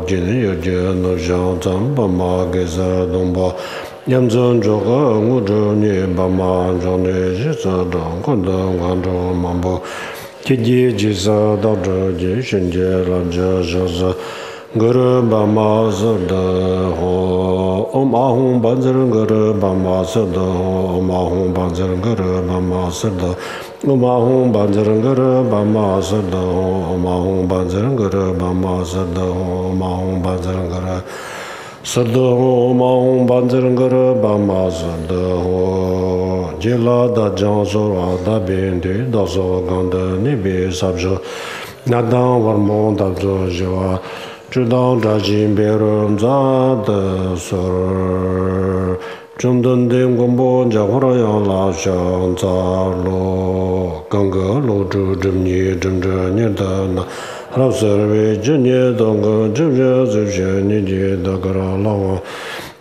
今有节那上咱爸妈给啥东巴，养成这个我这你爸妈让你日子当困的按照忙不，天天就是到这就寻节了这就是。Guru Bama Sada Ho Om Ahum Banzar Guru Bama Sada Om Ahum Banzar Guru Bama Sada Om Ahum Banzar Guru Bama Sada Om Ahum Banzar Guru Bama Sada Om Ahum Banzar Guru Sada Om Ahum Banzar Guru Bama Sada Ho Jila Da Jan Sora Da Bin De Da So Ganda Nibi Sabjo Nadang Varmon Da So Jiwa 知道扎心别人扎的事儿，中等的广播讲话了要拉上扎罗，刚个录制正你正着你的那，老师为正你当个正着这些你的那个老王，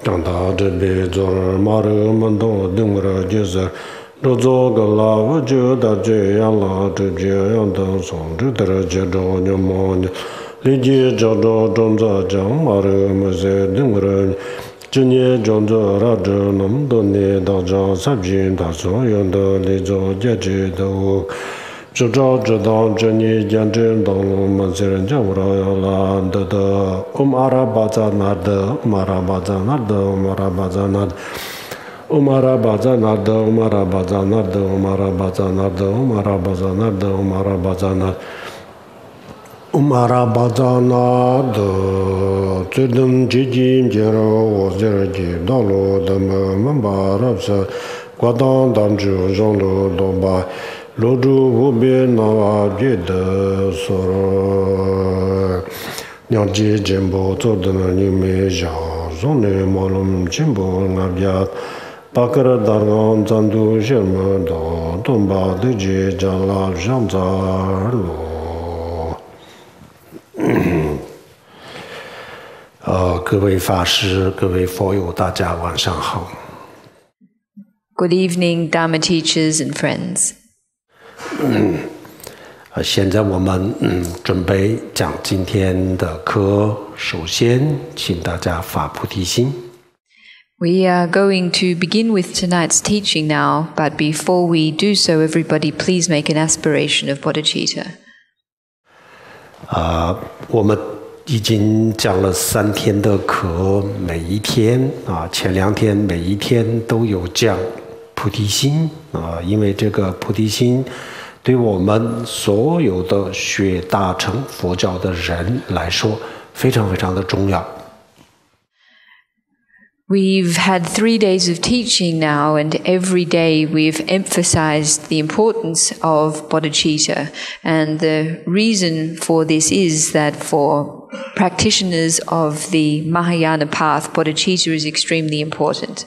长大这边做马人们都定个就是。都做个了，我觉得这样了，这样的从这的节奏就么呢？理解叫做种子讲马人么些定个人，今年种子拉着那么多年，大家产品他所有的那种价值都，知道这年讲真道路么些人讲不了要啦的，阿拉巴扎那的，阿拉巴扎那的，阿拉巴扎那的。Umara Bazanada, Umara Bazanada, Umara Bazanada, Umara Bazanada, Umara Bazanada, Umara Bazanada, Tudum Jijin Jero, Zerji, Dalo, the Mamba Rapsa, Guadan Damju, Jean Loba, Lodu, Wubi, Nava, Jeda, Soro, Nyaji Jimbo, Todana, Nimeja, Zone, Molum, Jimbo, Nabiat. Pakara Dargan Zandu Shermado, Tomba de Jala Jamzarlo. 各位法师、各位佛友，大家晚上好。Good evening, Dharma teachers and friends. 现在我们准备讲今天的课，首先请大家发菩提心。We are going to begin with tonight's teaching now, but before we do so, everybody please make an aspiration of bodhicitta. 我们已经讲了3天的课，每一天前2天每一天都有讲菩提心因为这个菩提心对我们所有的学大乘佛教的人来说非常非常的重要。We've had 3 days of teaching now, and every day we've emphasized the importance of bodhicitta. And the reason for this is that for practitioners of the Mahayana path, bodhicitta is extremely important.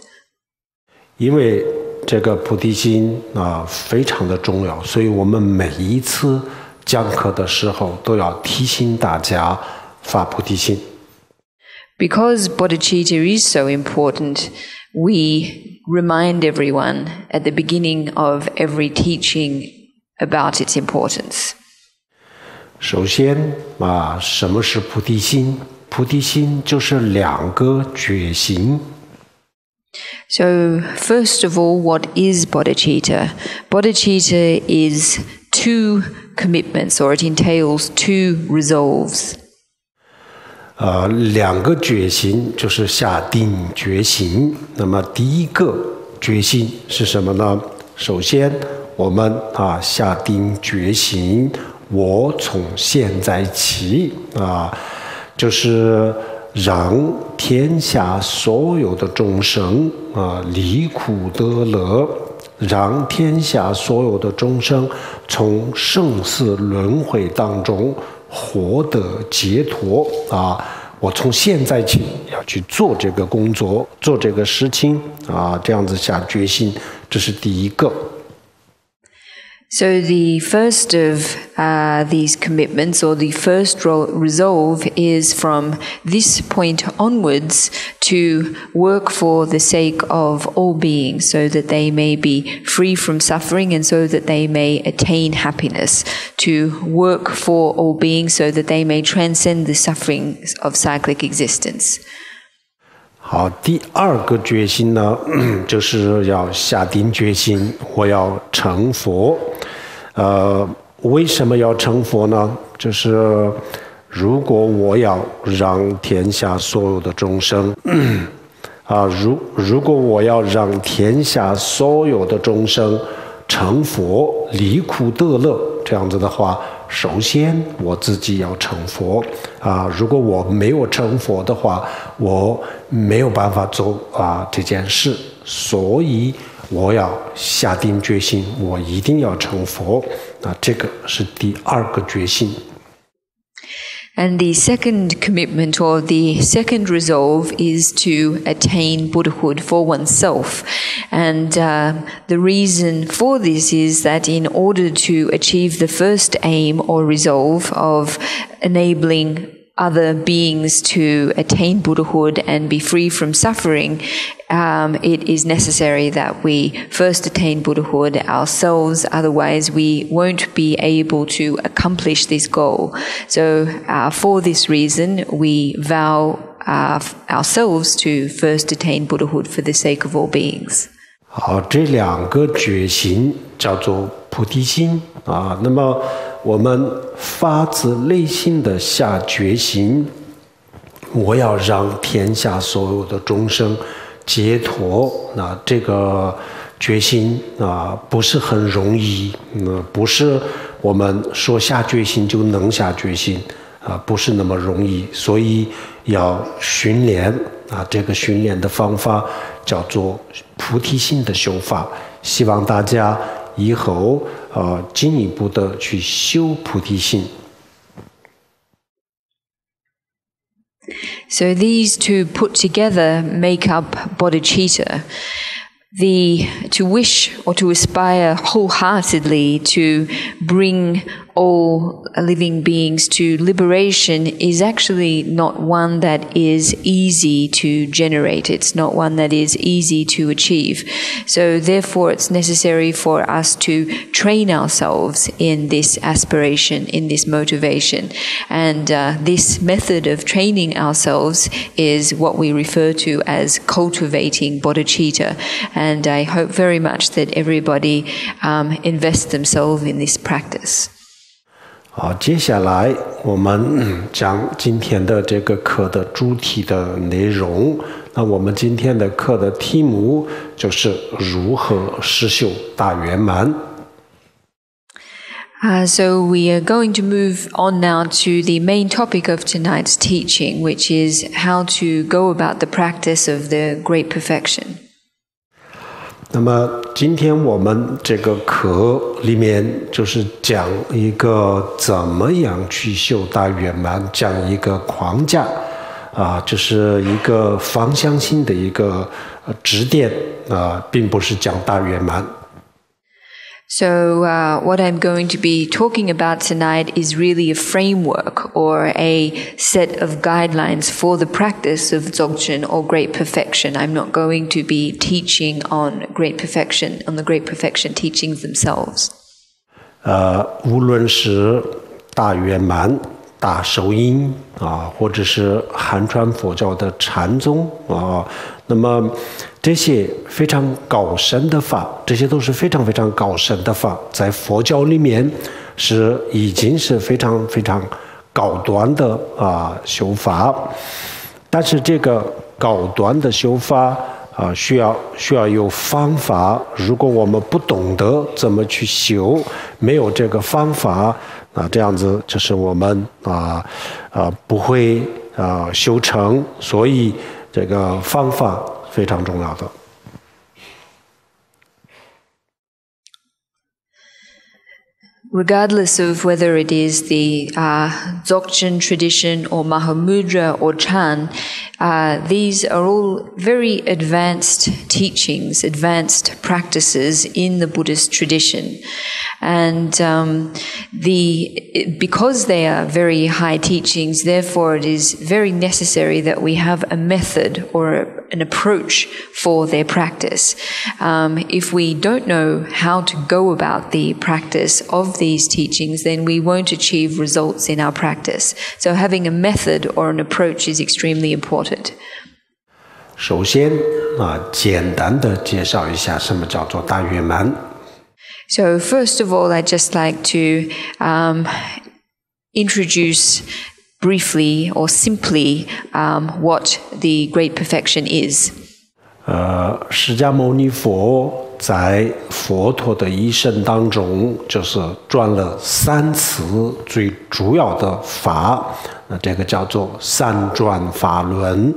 因为这个菩提心非常的重要，所以我们每一次讲课的时候都要提醒大家发菩提心。Because bodhicitta is so important, we remind everyone at the beginning of every teaching about its importance. 首先什么是菩提心？菩提心就是2个觉心。So, first of all, what is bodhicitta? Bodhicitta is 2 commitments, or it entails 2 resolves. 2个决心就是下定决心。那么第一个决心是什么呢？首先我们下定决心，我从现在起就是让天下所有的众生离苦得乐，让天下所有的众生从生死轮回当中获得解脱我从现在起要去做这个工作，做这个事情这样子下决心，这是第一个。So the first of these commitments, or the first resolve, is from this point onwards to work for the sake of all beings, so that they may be free from suffering and so that they may attain happiness. To work for all beings so that they may transcend the sufferings of cyclic existence. 好，第二个决心呢，就是要下定决心，我要成佛。为什么要成佛呢？就是如果我要让天下所有的众生，如果我要让天下所有的众生成佛，离苦得乐，这样子的话，首先我自己要成佛如果我没有成佛的话，我没有办法做这件事，所以我要下定决心，我一定要成佛这个是第二个决心。And the second commitment, or the second resolve, is to attain Buddhahood for oneself. And the reason for this is that in order to achieve the first aim or resolve of enabling other beings to attain Buddhahood and be free from suffering, it is necessary that we first attain Buddhahood ourselves, otherwise we won't be able to accomplish this goal. So for this reason, we vow ourselves to first attain Buddhahood for the sake of all beings. 好，这两个决心叫做菩提心那么我们发自内心的下决心，我要让天下所有的众生解脱。那这个决心不是很容易，不是我们说下决心就能下决心不是那么容易，所以要训练这个训练的方法叫做菩提心的修法。希望大家以后进一步的去修菩提心。So these two put together make up bodhicitta. To wish or to aspire wholeheartedly to bring all living beings to liberation is actually not one that is easy to generate. It's not one that is easy to achieve. So therefore it's necessary for us to train ourselves in this aspiration, in this motivation. And this method of training ourselves is what we refer to as cultivating bodhicitta. And I hope very much that everybody invests themselves in this practice. 好，接下来我们讲今天的这个课的主题的内容。那我们今天的课的题目就是如何实修大圆满。So we are going to move on now to the main topic of tonight's teaching, which is how to go about the practice of the great perfection. 那么今天我们这个课里面就是讲一个怎么样去修大圆满，讲一个框架就是一个方向性的一个指点并不是讲大圆满。So what I'm going to be talking about tonight is really a framework or a set of guidelines for the practice of Dzogchen or great perfection. I'm not going to be teaching on great perfection, on the great perfection teachings themselves. 无论是大圆满、大受印或者是汉传佛教的禅宗那么这些非常高深的法，这些都是非常非常高深的法，在佛教里面已经是非常非常高端的修法。但是这个高端的修法需要有方法，如果我们不懂得怎么去修，没有这个方法这样子就是我们不会修成，所以这个方法非常重要的。regardless of whether it is the Dzogchen tradition or Mahamudra or Chan, these are all very advanced teachings, advanced practices in the Buddhist tradition. And because they are very high teachings, therefore it is very necessary that we have a method or an approach for their practice. If we don't know how to go about the practice of these teachings, then we won't achieve results in our practice. So having a method or an approach is extremely important. 首先简单的介绍一下什么叫做大圆满。So first of all, I'd just like to introduce briefly or simply what the Great Perfection is. 释迦牟尼佛在佛陀的一生当中，就是转了3次最主要的法，那这个叫做三转法轮。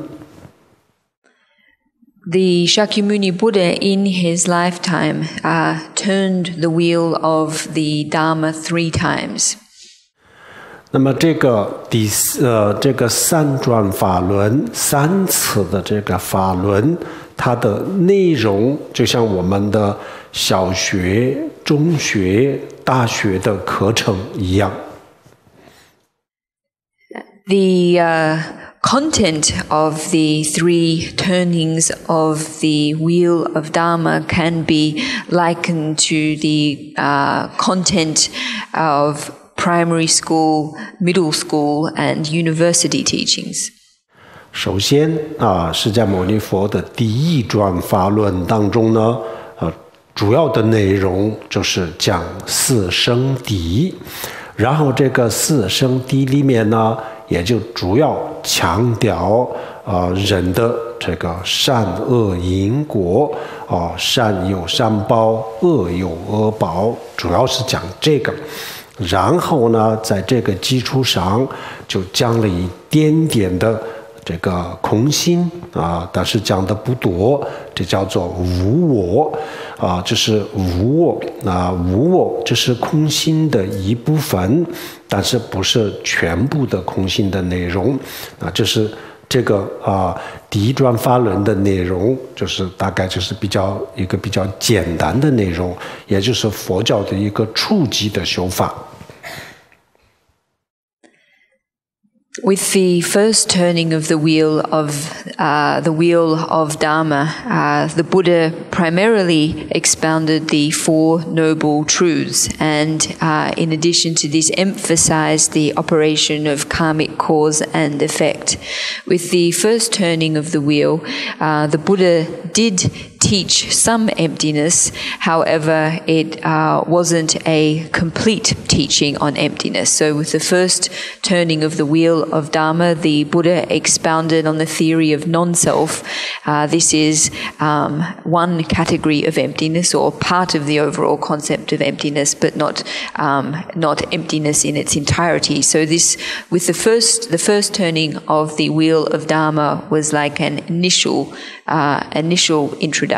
The Shakyamuni Buddha in his lifetime turned the wheel of the Dharma 3 times. 那么这个三转法轮3次的这个法轮，它的内容就像我们的小学、中学、大学的课程一样。The content of the 3 turnings of the wheel of Dharma can be likened to the content of primary school, middle school, and university teachings. 首先释迦牟尼佛的第一转法轮当中呢，主要的内容就是讲4圣谛，然后这个4圣谛里面呢，也就主要强调人的这个善恶因果，善有善报，恶有恶报，主要是讲这个。然后呢，在这个基础上就讲了一点点的这个空心但是讲的不多，这叫做无我就是无我无我就是空心的一部分，但是不是全部的空心的内容这是这个第一转法轮的内容，就是大概就是一个比较简单的内容，也就是佛教的一个初级的修法。With the first turning of the wheel of Dharma, the Buddha primarily expounded the 4 noble truths, and in addition to this, emphasized the operation of karmic cause and effect. With the first turning of the wheel, the Buddha did teach some emptiness. However, it wasn't a complete teaching on emptiness. So with the first turning of the wheel of Dharma, the Buddha expounded on the theory of non-self. This is one category of emptiness, or part of the overall concept of emptiness, but not emptiness in its entirety. So this, with the first turning of the wheel of Dharma, was like an initial introduction.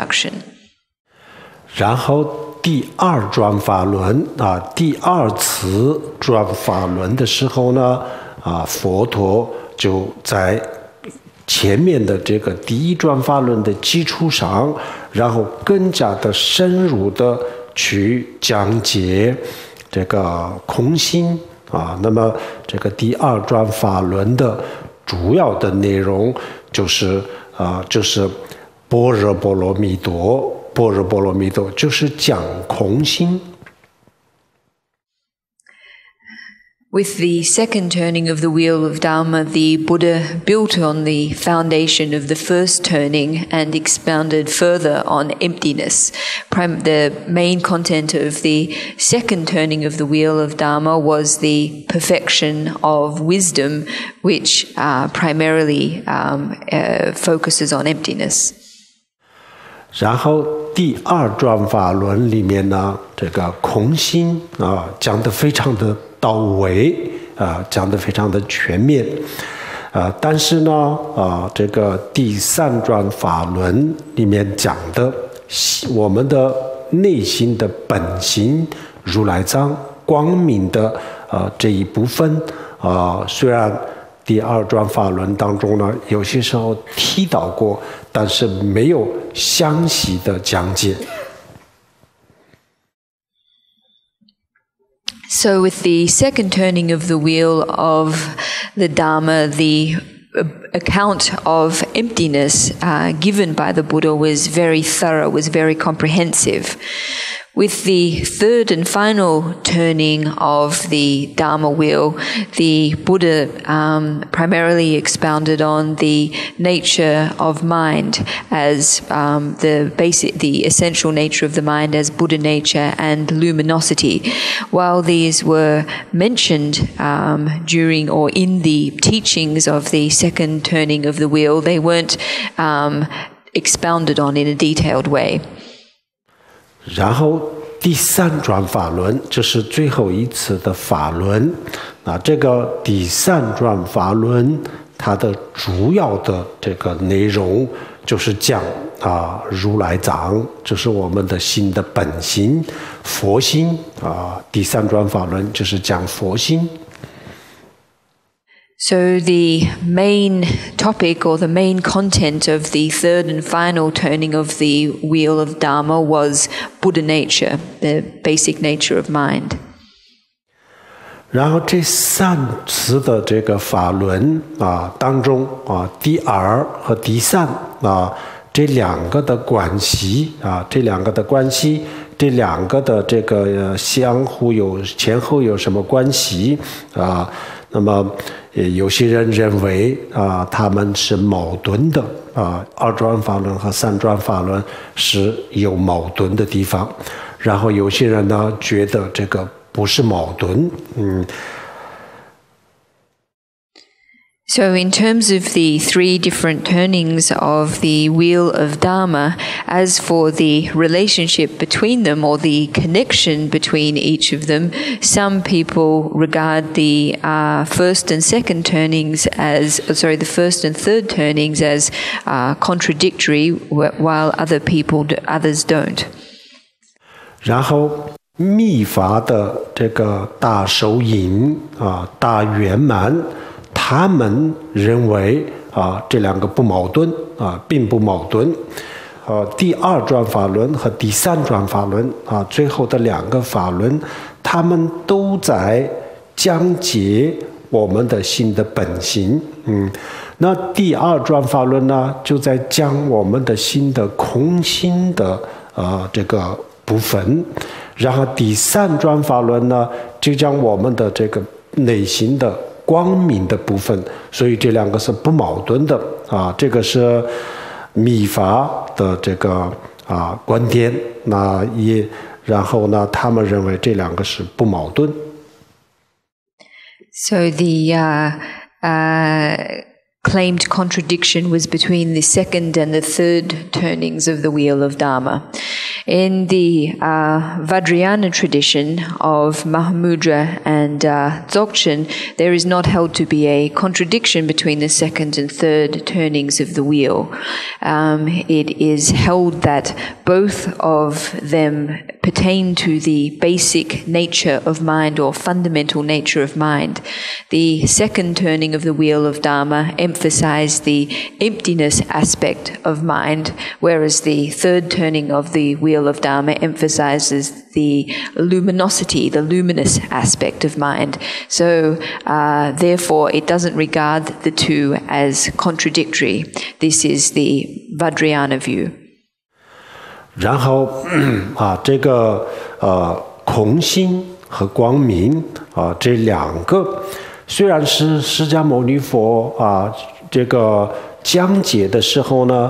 然后第2转法轮第2次转法轮的时候呢佛陀就在前面的这个第一转法轮的基础上，然后更加的深入的去讲解这个空心那么这个第2转法轮的主要的内容就是般若波罗蜜多，般若波罗蜜多就是讲空心。With the second turning of the wheel of Dharma, the Buddha built on the foundation of the first turning and expounded further on emptiness. The main content of the second turning of the wheel of Dharma was the perfection of wisdom, which primarily focuses on emptiness. 然后第2转法轮里面呢，这个空心讲得非常的到位讲得非常的全面但是呢这个第3转法轮里面讲的我们的内心的本性如来藏光明的这一部分虽然第二转法轮当中呢，有些时候提到过，但是没有详细的讲解。So with the second turning of the wheel of the Dharma, the account of emptiness given by the Buddha was very thorough, was very comprehensive. With the third and final turning of the Dharma wheel, the Buddha primarily expounded on the nature of mind as the essential nature of the mind as Buddha nature and luminosity. While these were mentioned during or in the teachings of the second turning of the wheel, they weren't expounded on in a detailed way. 然后第三转法轮就是最后一次的法轮。这个第三转法轮，它的主要的这个内容就是讲如来藏，就是我们的心的本心、佛心第三转法轮就是讲佛心。So the main topic or the main content of the third and final turning of the wheel of Dharma was Buddha nature, the basic nature of mind. 然后这三次的这个法轮当中第二和第三这两个的关系这两个的这个相互前后有什么关系那么有些人认为他们是矛盾的二转法轮和三转法轮是有矛盾的地方，然后有些人呢觉得这个不是矛盾。So in terms of the three different turnings of the wheel of Dharma, as for the relationship between them or the connection between each of them, some people regard the first and third turnings as contradictory, while others don't. 然后密法的这个大手印大圆满，他们认为这两个不矛盾并不矛盾。第二转法轮和第三转法轮最后的两个法轮，他们都在讲解我们的心的本性。那第二转法轮呢，就在讲我们的心的空心的这个部分，然后第三转法轮呢，就讲我们的这个内心的光明的部分，所以这两个是不矛盾的这个是密法的这个观点。然后呢，他们认为这两个是不矛盾。So the claimed contradiction was between the second and the third turnings of the wheel of Dharma. In the Vajrayana tradition of Mahamudra and Dzogchen, there is not held to be a contradiction between the second and third turnings of the wheel. It is held that both of them pertain to the basic nature of mind or fundamental nature of mind. The second turning of the wheel of Dharma emphasized the emptiness aspect of mind, whereas the third turning of the wheel of Dharma emphasizes the luminosity, the luminous aspect of mind. So, therefore, it doesn't regard the two as contradictory. This is the Vajrayana view. 然后这个空心和光明这两个，虽然是释迦牟尼佛这个讲解的时候呢，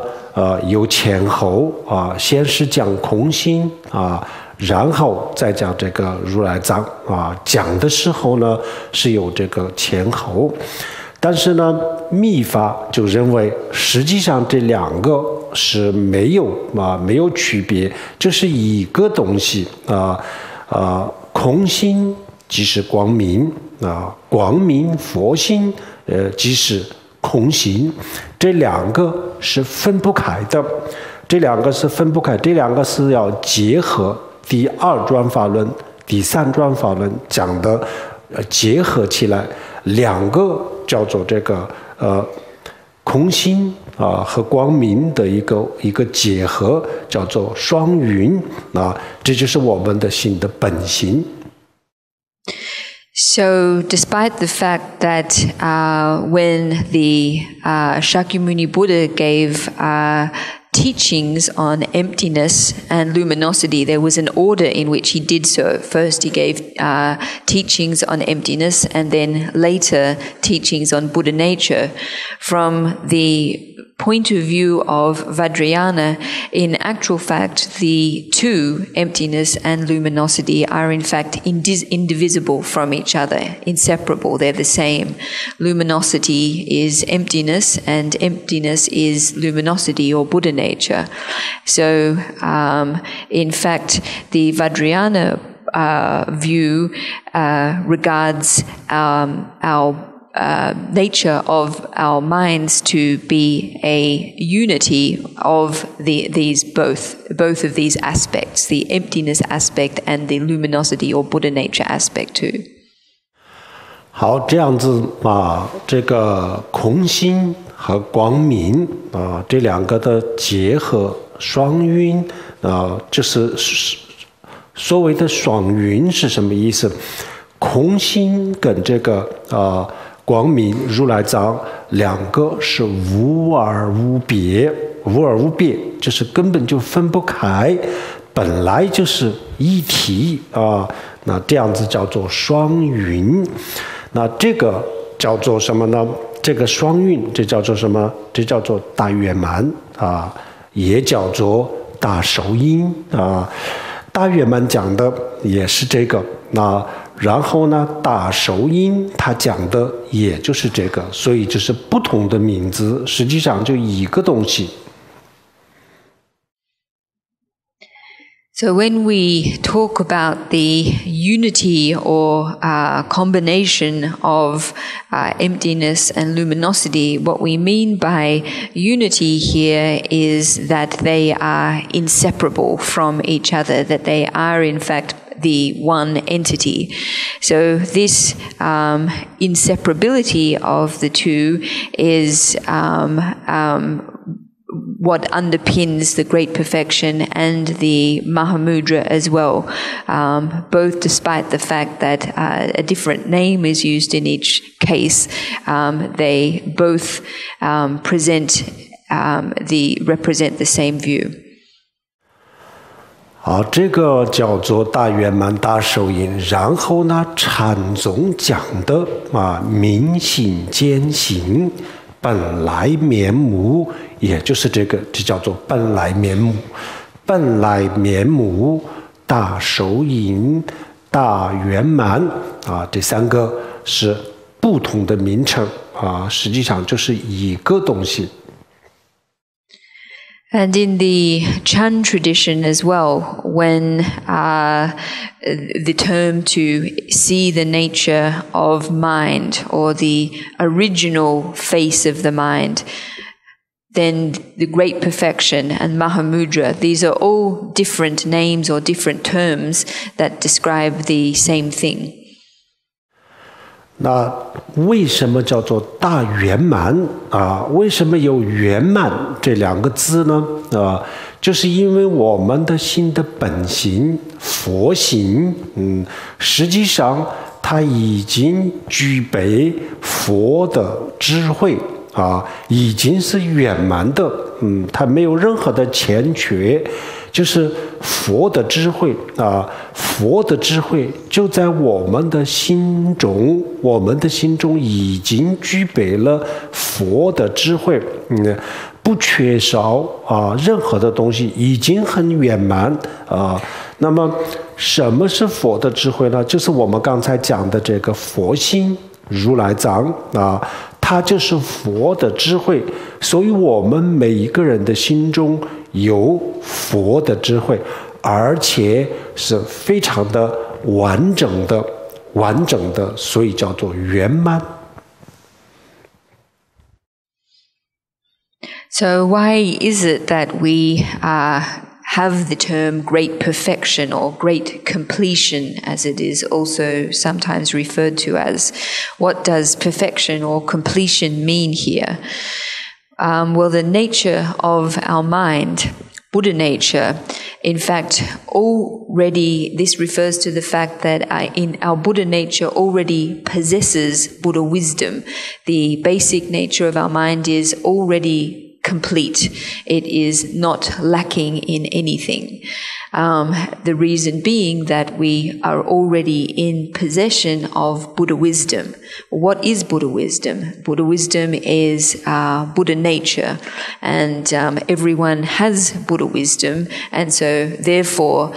有前后先是讲空心然后再讲这个如来藏讲的时候呢是有这个前后，但是呢，密法就认为实际上这两个是没有区别，就是一个东西空心即是光明光明佛心即是空心，这两个是分不开的，这两个是要结合第二转法轮第三转法轮讲的结合起来，两个叫做这个空心和光明的一个结合，叫做双云这就是我们的心的本性。So, despite the fact that when the Shakyamuni Buddha gave teachings on emptiness and luminosity, there was an order in which he did so. First, he gave teachings on emptiness, and then later teachings on Buddha nature. From the point of view of Vajrayana, in actual fact, the two, emptiness and luminosity, are in fact indivisible from each other, inseparable. They're the same. Luminosity is emptiness, and emptiness is luminosity or Buddha nature. So, in fact, the Vajrayana view regards our nature of our minds to be a unity of these both of these aspects, the emptiness aspect and the luminosity or Buddha nature aspect too. 好，这样子这个空心和光明这两个的结合，双云就是所谓的双云是什么意思？空心跟这个光明如来藏两个是无二无别，无二无别就是根本就分不开，本来就是一体那这样子叫做双云。那这个叫做什么呢？这个双运这叫做什么？这叫做大圆满也叫做大受因大圆满讲的也是这个然后呢，大受因他讲的也就是这个，所以就是不同的名字，实际上就一个东西。So when we talk about the unity or combination of emptiness and luminosity, what we mean by unity here is that they are inseparable from each other, that they are in fact the one entity. So this inseparability of the two is what underpins the great perfection and the Mahamudra as well, both despite the fact that a different name is used in each case, they both represent the same view. 好，这个叫做大圆满大受因。然后呢，禅宗讲的明心见性本来面目，也就是这个，这叫做本来面目。本来面目、大受因、大圆满这三个是不同的名称实际上就是一个东西。And in the Chan tradition as well, when the term to see the nature of mind or the original face of the mind, then the great perfection and Mahamudra, these are all different names or different terms that describe the same thing. 那为什么叫做大圆满为什么有圆满这两个字呢就是因为我们的心的本性佛性实际上它已经具备佛的智慧已经是圆满的它没有任何的欠缺，就是佛的智慧佛的智慧就在我们的心中，我们的心中已经具备了佛的智慧不缺少任何的东西，已经很圆满那么什么是佛的智慧呢？就是我们刚才讲的这个佛心如来藏它就是佛的智慧，所以我们每一个人的心中有佛的智慧，而且是非常的完整的，所以叫做圆满。So why is it that we have the term great perfection or great completion, as it is also sometimes referred to as. What does perfection or completion mean here? Well, the nature of our mind, Buddha nature, in fact, already this refers to the fact that in our Buddha nature already possesses Buddha wisdom. The basic nature of our mind is already complete. It is not lacking in anything. The reason being that we are already in possession of Buddha wisdom. What is Buddha wisdom? Buddha wisdom is Buddha nature, and everyone has Buddha wisdom, and so therefore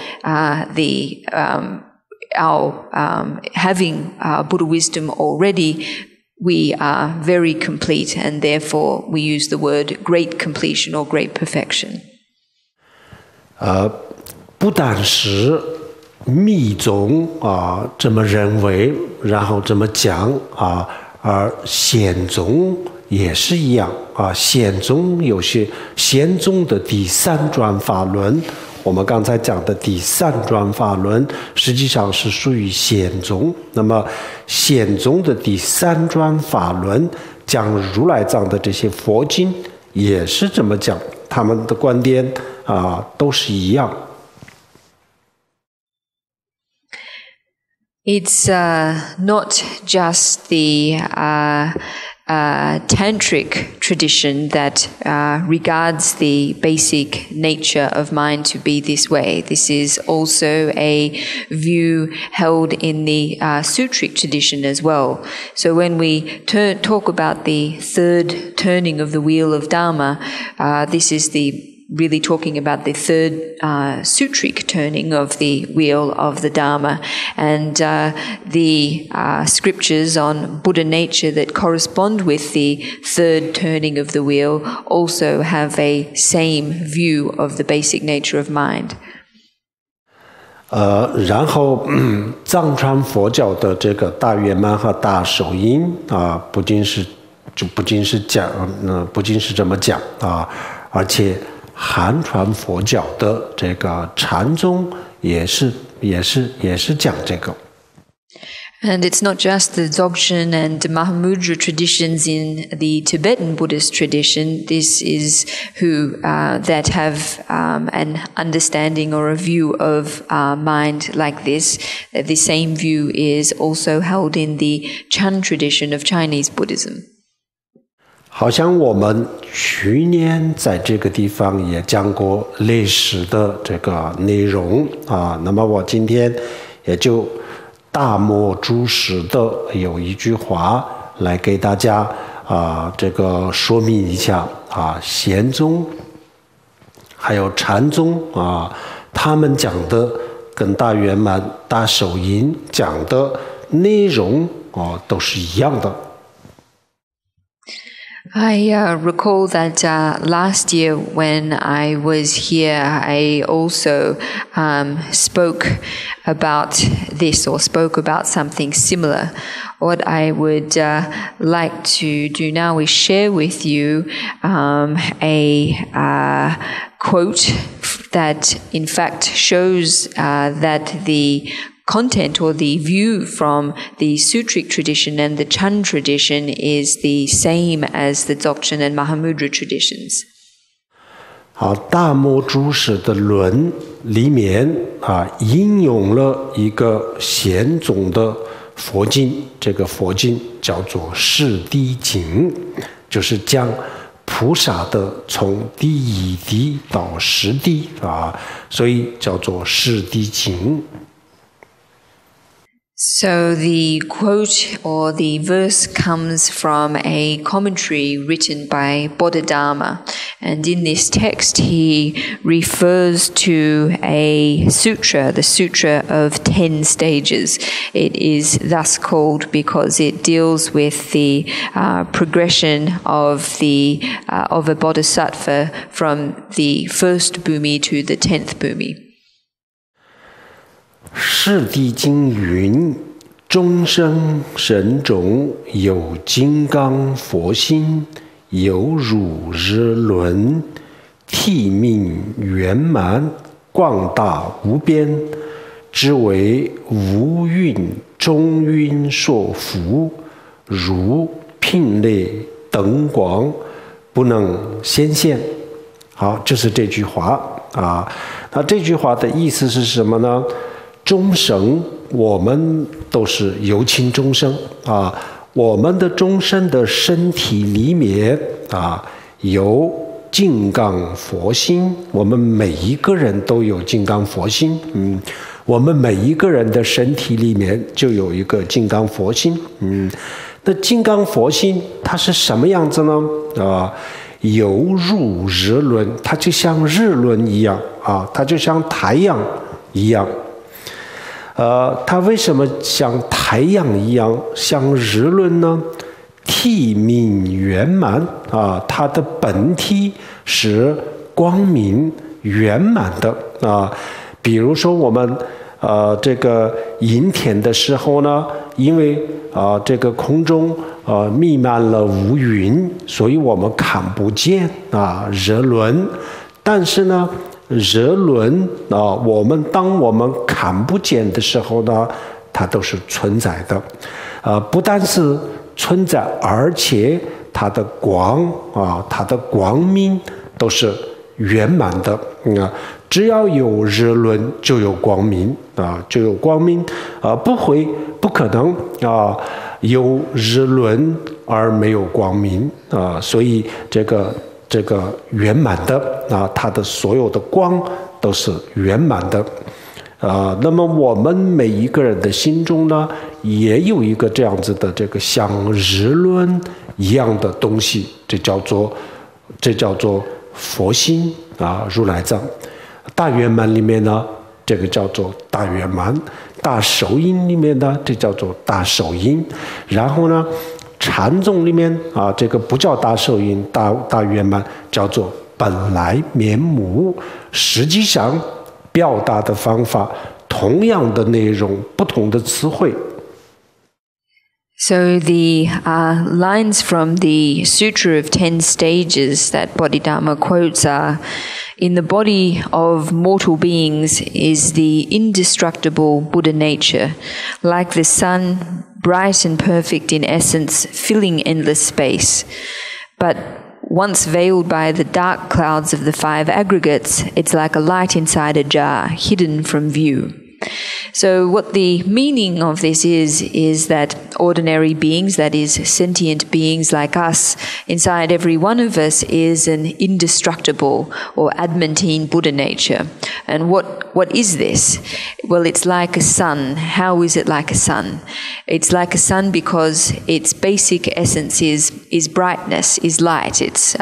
having Buddha wisdom already, we are very complete, and therefore we use the word great completion or great perfection. 不但是密宗这么认为，然后这么讲而显宗也是一样显宗有些显宗的第三转法轮，我们刚才讲的第三转法轮实际上是属于显宗。那么显宗的第三转法轮讲如来藏的这些佛经也是这么讲，他们的观点都是一样。It's not just the tantric tradition that regards the basic nature of mind to be this way. This is also a view held in the sutric tradition as well. So when we talk about the third turning of the wheel of Dharma, this is really talking about the third sutric turning of the wheel of the Dharma, and the scriptures on Buddha nature that correspond with the third turning of the wheel also have a same view of the basic nature of mind. 然后藏传佛教的这个大圆满和大手印不仅是这么讲而且汉传佛教的这个禅宗也是讲这个。And it's not just the Dzogchen and Mahamudra traditions in the Tibetan Buddhist tradition. This is who that have an understanding or a view of mind like this. The same view is also held in the Chan tradition of Chinese Buddhism. 好像我们去年在这个地方也讲过类似的这个内容那么我今天也就大漠注释的有一句话来给大家这个说明一下显宗还有禅宗他们讲的跟大圆满大手印讲的内容都是一样的。I recall that last year when I was here, I also spoke about this or spoke about something similar. What I would like to do now is share with you a quote that in fact shows that the content or the view from the Sutric tradition and the Chan tradition is the same as the Dzogchen and Mahamudra traditions. 好，大漠注释的论里面引用了一个显宗的佛经，这个佛经叫做释谛经，就是讲菩萨的从第一谛到十谛所以叫做释谛经。So the quote or the verse comes from a commentary written by Bodhidharma, and in this text he refers to a sutra, the Sutra of 10 stages. It is thus called because it deals with the progression of a bodhisattva from the first bhumi to the 10th bhumi. 释谛经云：众生身中有金刚佛心，犹如日轮，体命圆满，广大无边，之为无蕴中蕴所伏，如牝类灯光，不能显现。好，就是这句话啊。那这句话的意思是什么呢？众生，我们都是有情众生啊。我们的众生的身体里面啊，有金刚佛心。我们每一个人都有金刚佛心。我们每一个人的身体里面就有一个金刚佛心。那金刚佛心它是什么样子呢？犹如日轮，它就像日轮一样啊，它就像太阳一样。它为什么像太阳一样，像日轮呢？体明圆满啊，它的本体是光明圆满的啊。比如说我们这个阴天的时候呢，因为这个空中弥漫了乌云，所以我们看不见日轮。但是呢，日轮当我们看不见的时候呢，它都是存在的。不但是存在，而且它的光它的光明都是圆满的。只要有日轮就有光明就有光明不可能有日轮而没有光明所以这个圆满的它的所有的光都是圆满的那么我们每一个人的心中呢，也有一个这样子的这个像日轮一样的东西，这叫做佛心如来藏。大圆满里面呢，这个叫做大圆满；大手印里面呢，这叫做大手印。然后呢，禅宗里面这个不叫大手印、大圆满，叫做本来面目。实际上表达的方法，同样的内容，不同的词汇。So the lines from the Sutra of 10 Stages that Bodhidharma quotes are, in the body of mortal beings is the indestructible Buddha nature, like the sun, bright and perfect in essence, filling endless space. But once veiled by the dark clouds of the 5 aggregates, it's like a light inside a jar, hidden from view. So what the meaning of this is that ordinary beings, that is sentient beings like us, inside every one of us is an indestructible or adamantine Buddha nature. And what is this? Well, it's like a sun. How is it like a sun? It's like a sun because its basic essence is brightness, is light. It's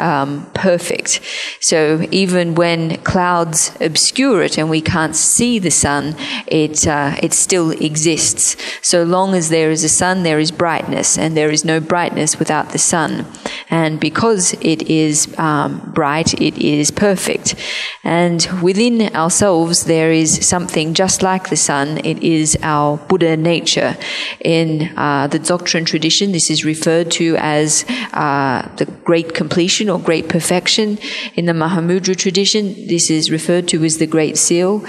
perfect. So even when clouds obscure it and we can't see the sun, it still exists. So long as there is a sun, there is brightness, and there is no brightness without the sun. And because it is bright, it is perfect. And within ourselves, there is something just like the sun. It is our Buddha nature. In the Dzogchen tradition, this is referred to as the great completion or great perfection. In the Mahamudra tradition, this is referred to as the Great Seal.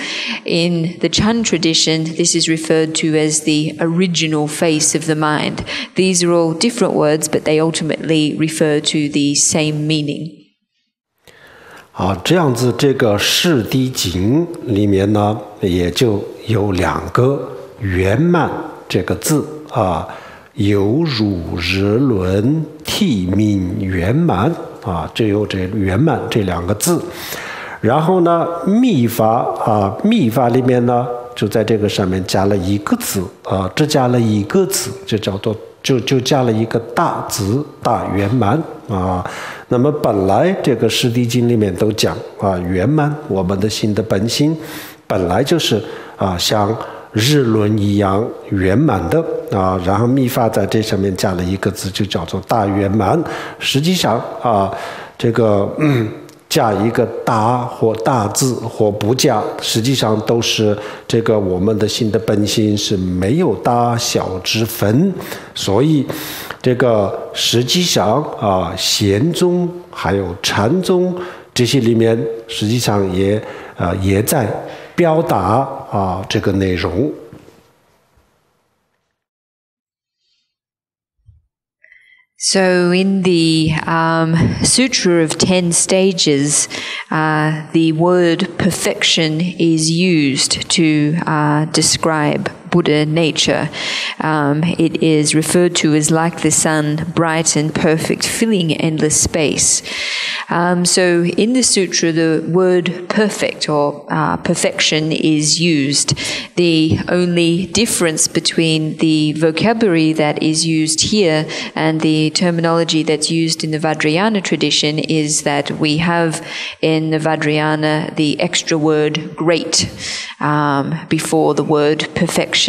In the Chan tradition, this is referred to as the original face of the mind. These are all different words, but they ultimately refer to the same meaning. 这样子这个释谛经里面呢，也就有2个圆满这个字犹如日轮，体明圆满就有这圆满这2个字。然后呢，密法里面呢，就在这个上面加了1个字只加了1个字，就叫做就加了一个大字，大圆满那么本来这个释谛经里面都讲圆满，我们的心的本性本来就是像日轮一样圆满的然后密法在这上面加了1个字，就叫做大圆满。实际上这个加一个大或大字或不加，实际上都是这个我们的心的本性是没有大小之分。所以这个实际上显宗还有禅宗这些里面实际上也也在表达这个内容。So in the Sutra of 10 Stages, the word perfection is used to describe Buddha nature. It is referred to as like the sun, bright and perfect, filling endless space. So in the sutra, the word perfect or perfection is used. The only difference between the vocabulary that is used here and the terminology that's used in the Vajrayana tradition is that we have in the Vajrayana the extra word great before the word perfection.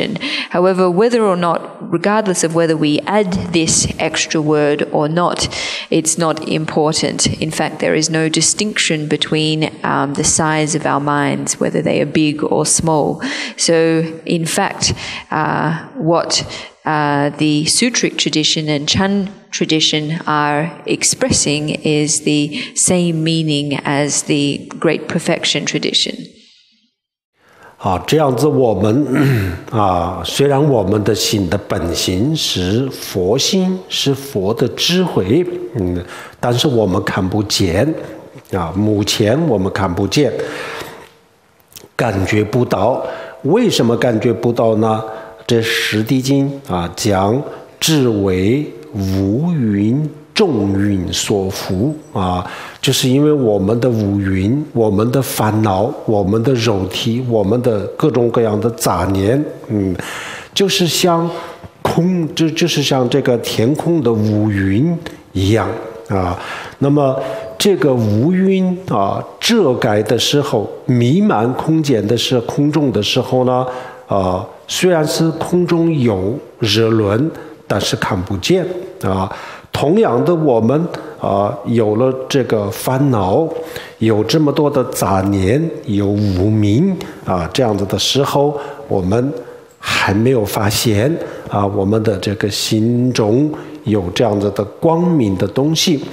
However, whether or not, regardless of whether we add this extra word or not, it's not important. In fact, there is no distinction between the size of our minds, whether they are big or small. So, in fact, what the Sutric tradition and Chan tradition are expressing is the same meaning as the Great Perfection tradition. 这样子我们虽然我们的心的本心是佛心，是佛的智慧，但是我们看不见目前我们看不见，感觉不到。为什么感觉不到呢？这十地经讲智为无云众云所伏就是因为我们的五蕴、我们的烦恼、我们的肉体、我们的各种各样的杂念，就是像就是像这个天空的乌云一样那么这个乌云遮盖的时候，弥漫空间的是空中的时候呢，虽然是空中有热轮，但是看不见同样的，我们有了这个烦恼，有这么多的杂念，有无明这样子的时候，我们还没有发现我们的这个心中有这样子的光明的东西。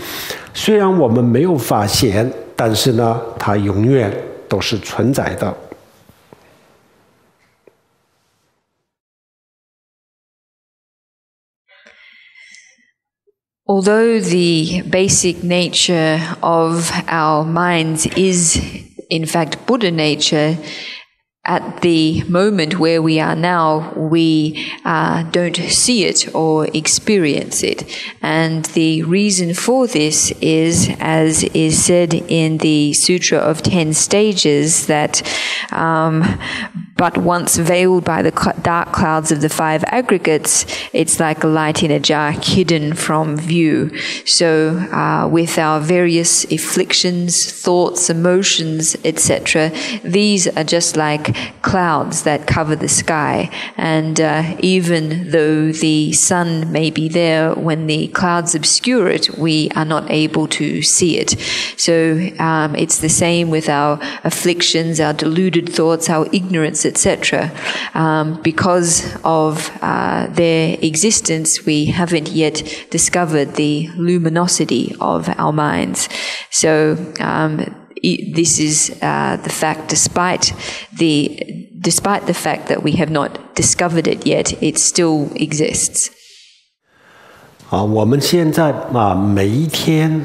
虽然我们没有发现，但是呢，它永远都是存在的。Although the basic nature of our minds is, in fact, Buddha nature, at the moment where we are now, we don't see it or experience it. And the reason for this is, as is said in the Sutra of 10 Stages, that but once veiled by the dark clouds of the 5 aggregates, it's like a light in a jar hidden from view. So with our various afflictions, thoughts, emotions, etc., these are just like clouds that cover the sky. And even though the sun may be there, when the clouds obscure it, we are not able to see it. So it's the same with our afflictions, our deluded thoughts, our ignorance, etc. Because of their existence, we haven't yet discovered the luminosity of our minds. So this is the fact, despite the fact that we have not discovered it yet, it still exists. 我们现在每一天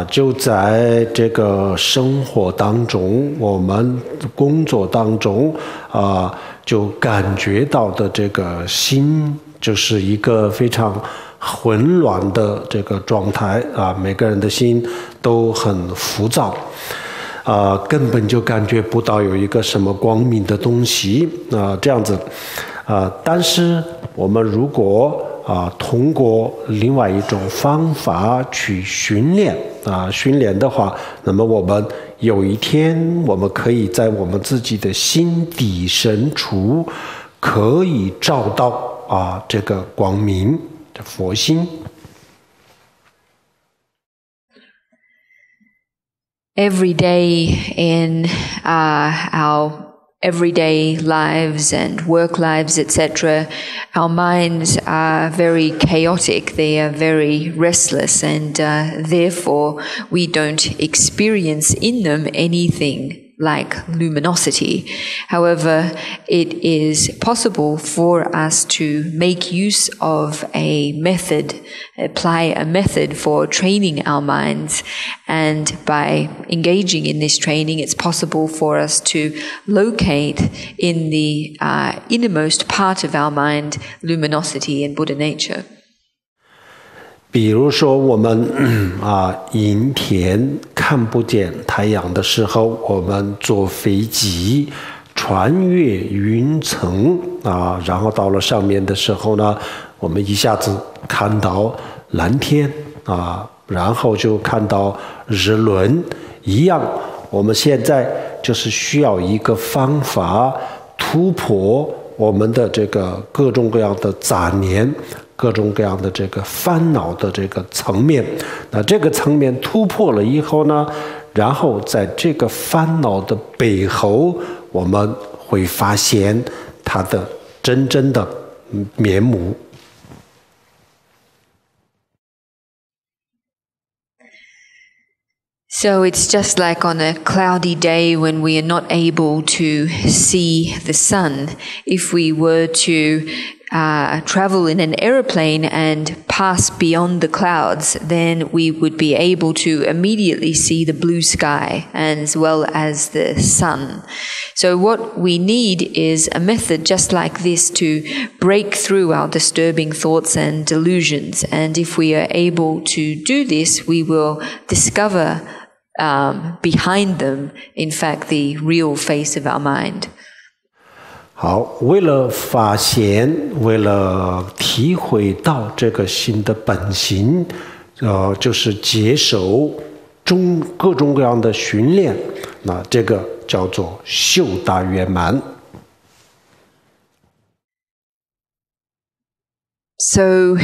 就在这个生活当中，我们工作当中就感觉到的这个心就是一个非常混乱的这个状态每个人的心都很浮躁根本就感觉不到有一个什么光明的东西这样子但是我们如果通过另外一种方法去训练训练的话，那么我们有一天我们可以在我们自己的心底深处可以找到这个光明的佛心。Every day in our everyday lives and work lives, etc., our minds are very chaotic, they are very restless, and therefore we don't experience in them anything like luminosity. However, it is possible for us to make use of a method, apply a method for training our minds. And by engaging in this training, it's possible for us to locate in the innermost part of our mind luminosity and Buddha nature. 比如说我们阴天看不见太阳的时候，我们坐飞机穿越云层然后到了上面的时候呢，我们一下子看到蓝天然后就看到日轮一样。我们现在就是需要一个方法突破我们的这个各种各样的杂念，各种各样的这个烦恼的这个层面。那这个层面突破了以后呢，然后在这个烦恼的背后，我们会发现它的真正的面目。So it's just like on a cloudy day when we are not able to see the sun. If we were to travel in an aeroplane and pass beyond the clouds, then we would be able to immediately see the blue sky as well as the sun. So what we need is a method just like this to break through our disturbing thoughts and delusions. And if we are able to do this, we will discover behind them, in fact, the real face of our mind. 好，为了发现，为了体会到这个心的本性，就是接受各种各样的训练，那这个叫做修大圆满。So,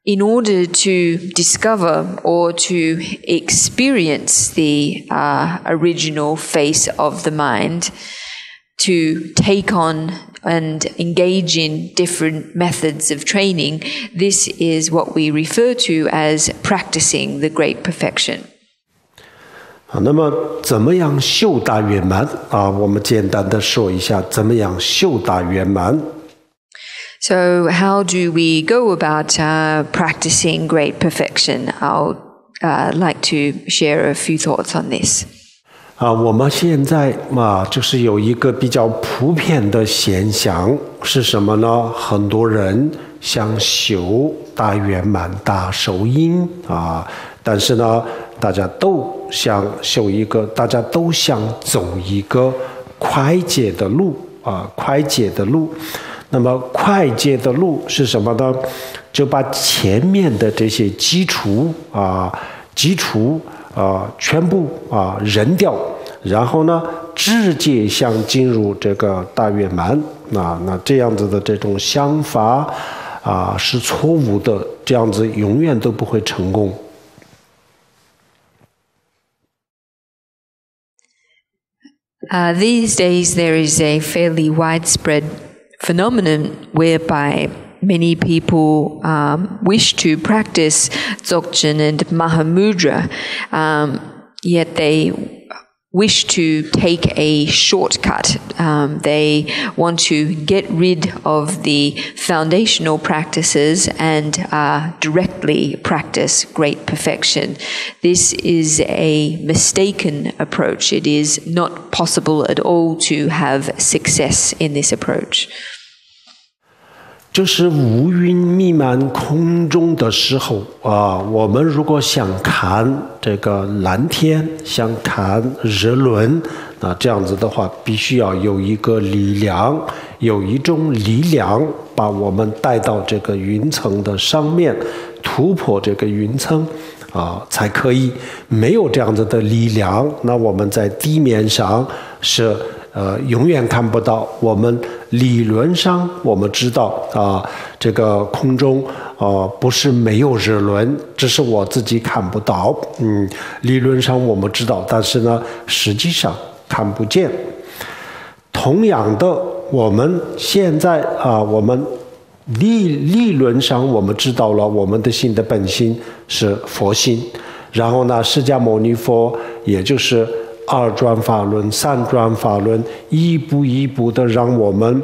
in order to discover or to experience the original face of the mind, to take on and engage in different methods of training, this is what we refer to as practicing the great perfection. 那么怎么样修大圆满我们简单的说一下怎么样修大圆满。So how do we go about practicing great perfection? I'll like to share a few thoughts on this. 我们现在就是有一个比较普遍的现象是什么呢？很多人想修大圆满、大受益但是呢，大家都想走一个快捷的路快捷的路。那么快捷的路是什么呢？就把前面的这些基础全部扔掉，然后呢，直接想进入这个大圆满那这样子的这种想法是错误的，这样子永远都不会成功。These days there is a fairly widespread phenomenon whereby many people wish to practice Dzogchen and Mahamudra, yet they wish to take a shortcut. They want to get rid of the foundational practices and directly practice great perfection. This is a mistaken approach. It is not possible at all to have success in this approach. 就是乌云弥漫空中的时候我们如果想看这个蓝天，想看日轮，那这样子的话，必须要有一个力量，有一种力量把我们带到这个云层的上面，突破这个云层才可以。没有这样子的力量，那我们在地面上是永远看不到。我们理论上我们知道这个空中不是没有日轮，只是我自己看不到。理论上我们知道，但是呢，实际上看不见。同样的，我们现在我们理论上我们知道了我们的心的本性是佛性，然后呢，释迦牟尼佛也就是二转法轮、三转法轮，一步一步的让我们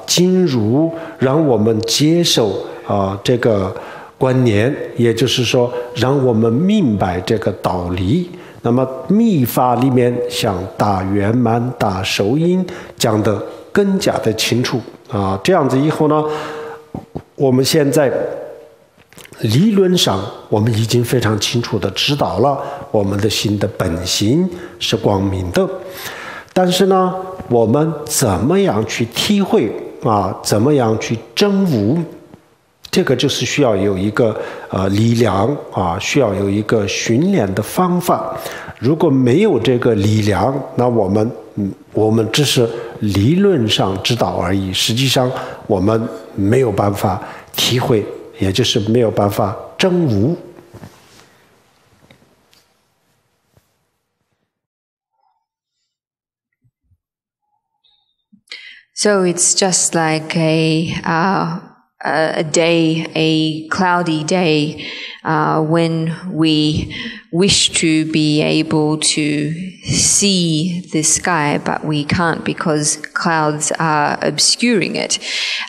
进入，让我们接受这个观念，也就是说，让我们明白这个道理。那么密法里面像大圆满、大手印讲得更加的清楚这样子以后呢，我们现在理论上我们已经非常清楚的知道了我们的心的本性是光明的，但是呢，我们怎么样去体会怎么样去证悟，这个就是需要有一个力量需要有一个训练的方法。如果没有这个力量，那我们只是理论上知道而已，实际上我们没有办法体会，也就是没有办法证悟。So it's just like a day, a cloudy day, when we wish to be able to see the sky, but we can't because clouds are obscuring it.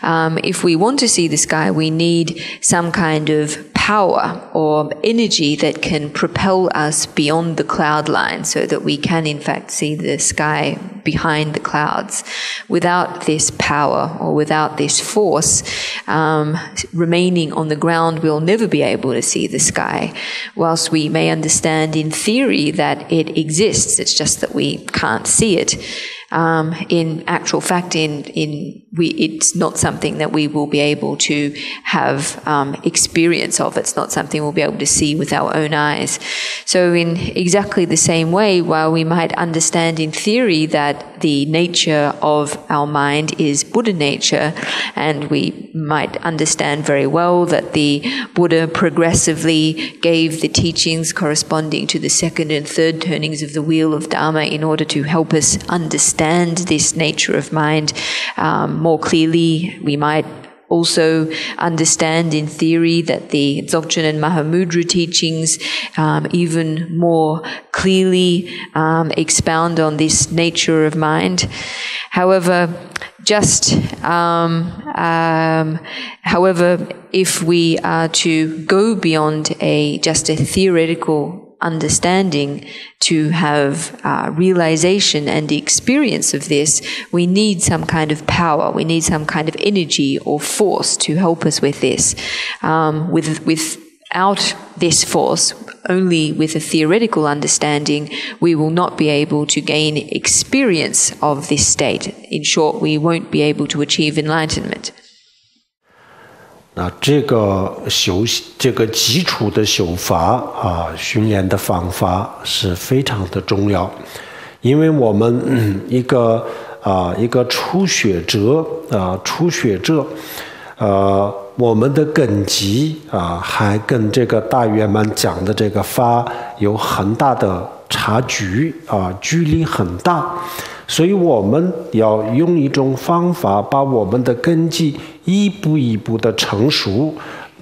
If we want to see the sky, we need some kind of power or energy that can propel us beyond the cloud line so that we can in fact see the sky behind the clouds. Without this power or without this force remaining on the ground, we'll never be able to see the sky. Whilst we may understand in theory that it exists, it's just that we can't see it. In actual fact, it's not something that we will be able to have experience of. It's not something we'll be able to see with our own eyes. So in exactly the same way, while we might understand in theory that the nature of our mind is Buddha nature, and we might understand very well that the Buddha progressively gave the teachings corresponding to the second and third turnings of the wheel of Dharma in order to help us understand this nature of mind more clearly. We might also understand in theory that the Dzogchen and Mahamudra teachings even more clearly expound on this nature of mind. However, if we are to go beyond just a theoretical understanding to have realization and experience of this, we need some kind of power, we need some kind of energy or force to help us with this. Without this force, only with a theoretical understanding, we will not be able to gain experience of this state. In short, we won't be able to achieve enlightenment. 那这个基础的修法训练的方法是非常的重要，因为我们一个初学者，我们的根基还跟这个大圆满讲的这个法有很大的差距距离很大。所以我们要用一种方法把我们的根基一步一步的成熟，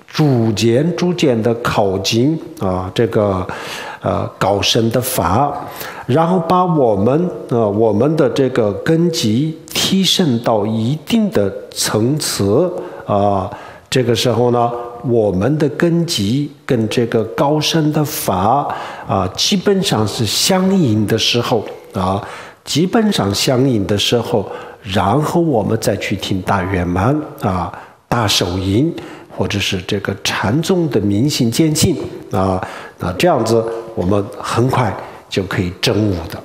逐渐的靠近这个高深的法，然后把我们的这个根基提升到一定的层次这个时候呢，我们的根基跟这个高深的法基本上是相应的时候然后我们再去听大圆满大手印，或者是这个禅宗的明心见性那这样子我们很快就可以证悟的。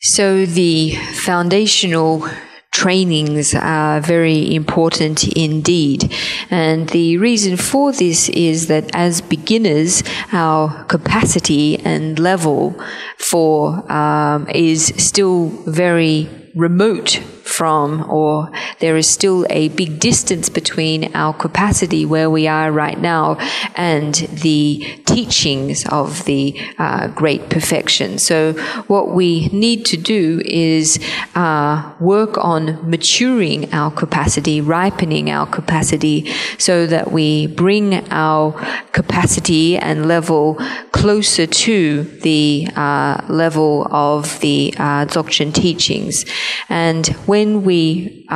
So the foundational trainings are very important indeed, and the reason for this is that as beginners our capacity and level for is still very remote from, or there is still a big distance between our capacity where we are right now and the teachings of the great perfection. So what we need to do is work on maturing our capacity, ripening our capacity, so that we bring our capacity and level closer to the level of the Dzogchen teachings. And when we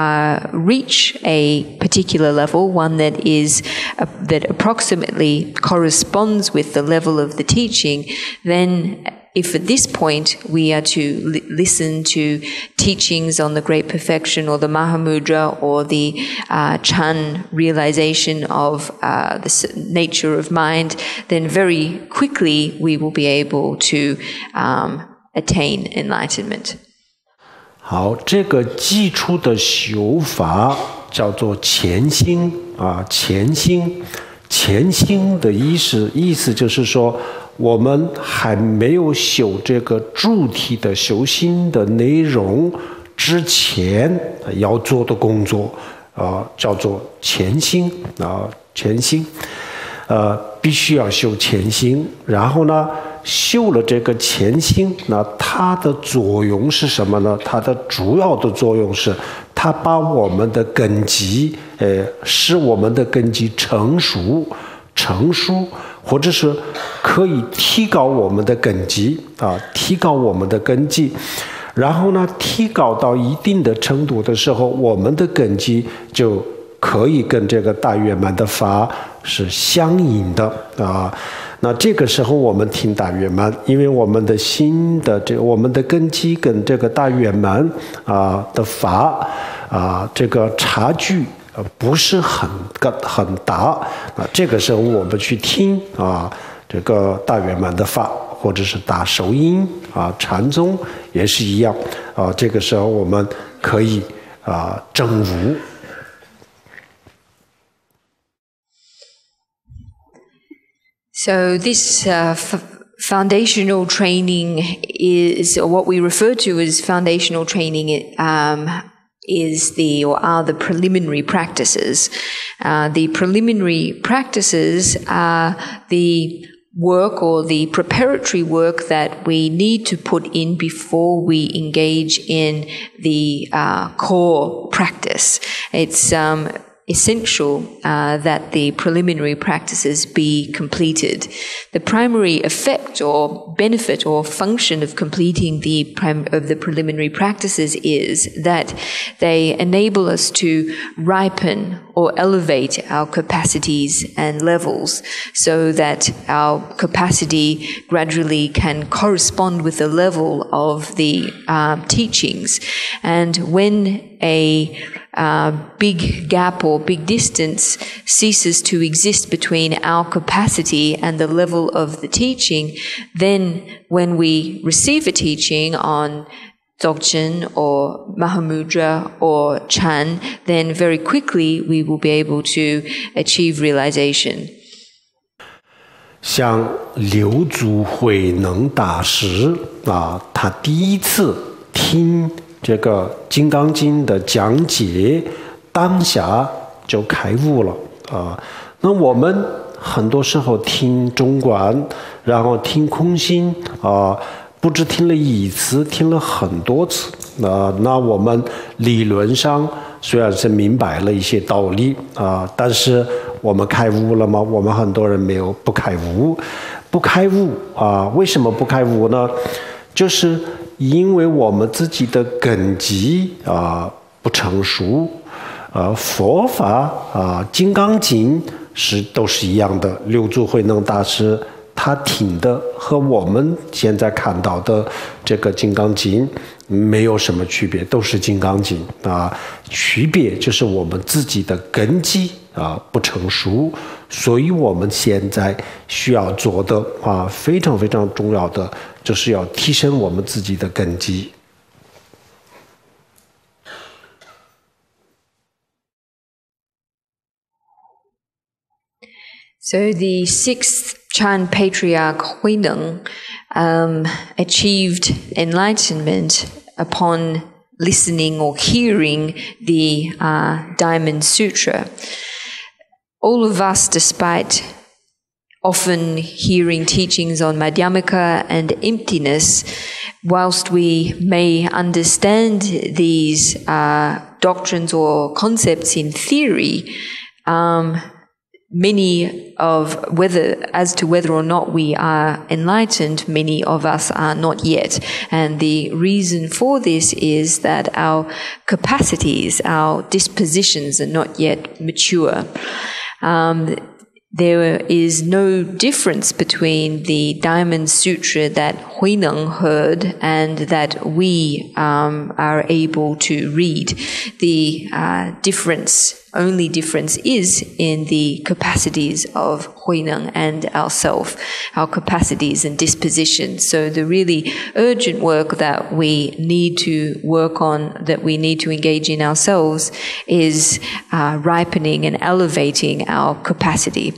reach a particular level, one that is that approximately corresponds with the level of the teaching, then if at this point we are to listen to teachings on the Great Perfection or the Mahamudra or the Chan realization of the nature of mind, then very quickly we will be able to attain enlightenment. 好，这个基础的修法叫做潜心啊，潜心。潜心的意思就是说，我们还没有修这个主体的修心的内容之前要做的工作叫做潜心啊，潜心。必须要修潜心，然后呢，修了这个潜心，那它的作用是什么呢？它的主要的作用是，它把我们的根基，使我们的根基成熟，或者是可以提高我们的根基啊，提高我们的根基。然后呢，提高到一定的程度的时候，我们的根基就可以跟这个大圆满的法是相应的啊。那这个时候我们听大圆满，因为我们的心的我们的根基跟这个大圆满的法这个差距不是很大。这个时候我们去听这个大圆满的法，或者是大手印禅宗也是一样这个时候我们可以证悟。So this foundational training is, or what we refer to as foundational training, is are the preliminary practices. The preliminary practices are the work or the preparatory work that we need to put in before we engage in the core practice. It's essential that the preliminary practices be completed. The primary effect or benefit or function of completing the preliminary practices is that they enable us to ripen or elevate our capacities and levels, so that our capacity gradually can correspond with the level of the teachings. And when a big gap or big distance ceases to exist between our capacity and the level of the teaching, then when we receive a teaching on Dzogchen or Mahamudra or Chan, then very quickly we will be able to achieve realization. 像刘祖慧能大师他第一次听这个《金刚经》的讲解，当下就开悟了那我们很多时候听中观，然后听空心不只听了一次，听了很多次那我们理论上虽然是明白了一些道理但是我们开悟了吗？我们很多人不开悟为什么不开悟呢？就是因为我们自己的根基不成熟佛法金刚经都是一样的。刘祖慧能大师他听的和我们现在看到的这个金刚经没有什么区别，都是金刚经区别就是我们自己的根基不成熟，所以我们现在需要做的非常非常重要的就是要提升我们自己的根基。So the sixth Chan patriarch Huineng achieved enlightenment upon listening or hearing the Diamond Sutra. All of us, despite often hearing teachings on Madhyamaka and emptiness, whilst we may understand these doctrines or concepts in theory, as to whether or not we are enlightened, many of us are not yet. And the reason for this is that our capacities, our dispositions are not yet mature. There is no difference between the Diamond Sutra that Huineng heard and that we are able to read. The only difference is in the capacities of Huineng and ourself, our capacities and dispositions. So the really urgent work that we need to work on, that we need to engage in ourselves, is ripening and elevating our capacity.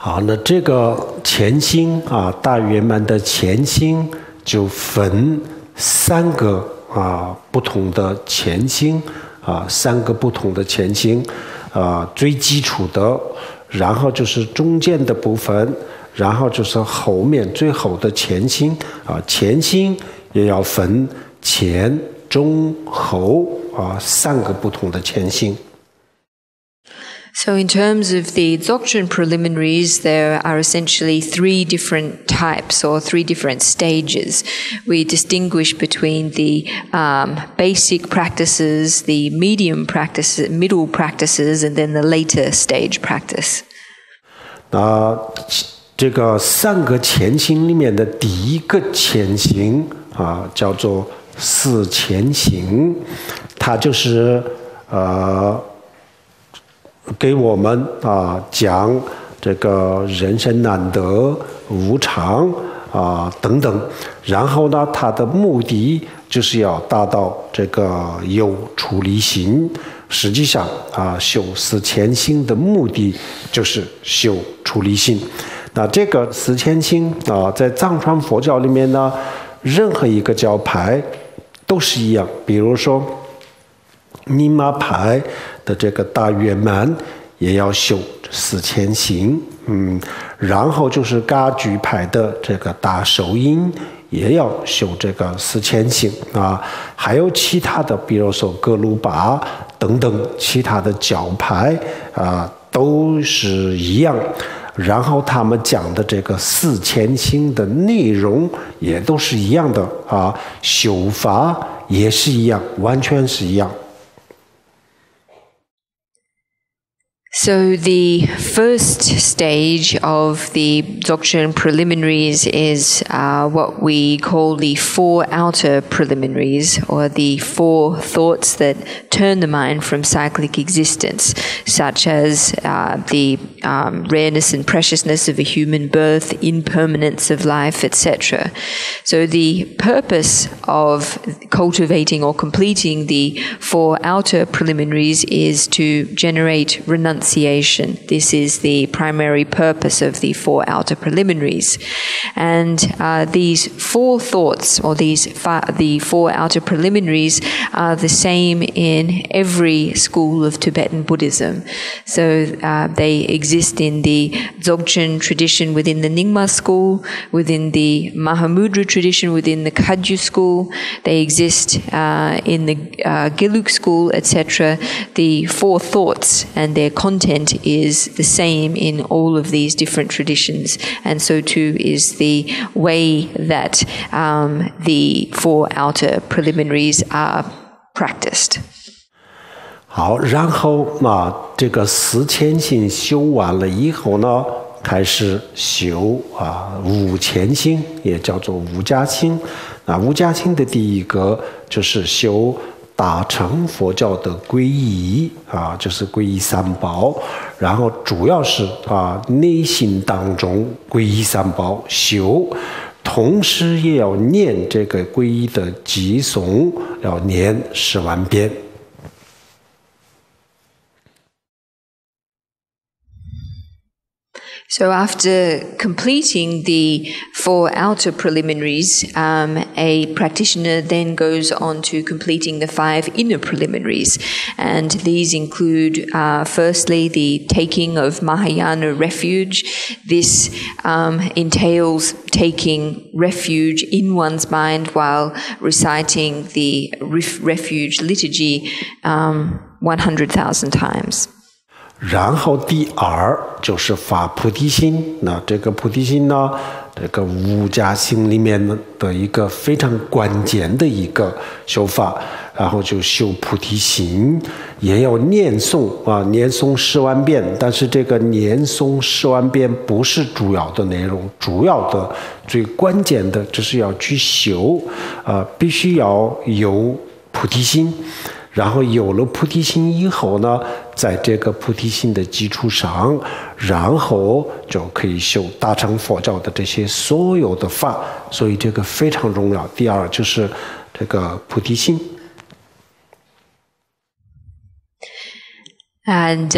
好，那这个前心大圆满的前心就分三个不同的前心三个不同的前心最基础的，然后就是中间的部分，然后就是后面最后的前心前心也要分前、中、后三个不同的前心。So in terms of the Dzogchen preliminaries, there are essentially three different types or three different stages. We distinguish between the basic practices, the medium practices, middle practices, and then the later stage practice. 这个三个前行里面的第一个前行叫做四前行，它就是给我们讲这个人生难得、无常等等，然后呢，它的目的就是要达到这个有出离心。实际上修四前行的目的就是修出离心。那这个四前行在藏传佛教里面呢，任何一个教派都是一样，比如说尼玛派的这个大圆满也要修四前行，然后就是噶举派的这个大受印也要修这个四前行还有其他的，比如说格鲁巴等等其他的教派都是一样，然后他们讲的这个四前行的内容也都是一样的修法也是一样，完全是一样。So the first stage of the Dzogchen preliminaries is what we call the four outer preliminaries, or the four thoughts that turn the mind from cyclic existence, such as the rareness and preciousness of a human birth, impermanence of life, etc. So the purpose of cultivating or completing the four outer preliminaries is to generate renunciation. This is the primary purpose of the four outer preliminaries. And these four thoughts, or the four outer preliminaries, are the same in every school of Tibetan Buddhism. So they exist in the Dzogchen tradition within the Nyingma school, within the Mahamudra tradition within the Kagyu school. They exist in the Gelug school, etc. The four thoughts and their content is the same in all of these different traditions, and so too is the way that the four outer preliminaries are practiced. 好，然后这个四前行修完了以后呢，开始修五前行，也叫做五加行。五加行的第一个就是修大乘佛教的皈依就是皈依三宝，然后主要是内心当中皈依三宝修，同时也要念这个皈依的偈颂，要念10万遍。So after completing the for outer preliminaries, a practitioner then goes on to completing the 5 inner preliminaries. And these include, firstly, the taking of Mahayana refuge. This entails taking refuge in one's mind while reciting the refuge liturgy 100,000 times. 然后第2就是发菩提心。那这个菩提心呢，这个无家心里面的一个非常关键的一个修法，然后就修菩提心，也要念诵念诵10万遍。但是这个念诵10万遍不是主要的内容，主要的最关键的就是要去修必须要有菩提心。然后有了菩提心以后呢，在这个菩提心的基础上，然后就可以修大乘佛教的这些所有的法，所以这个非常重要。第2就是这个菩提心。And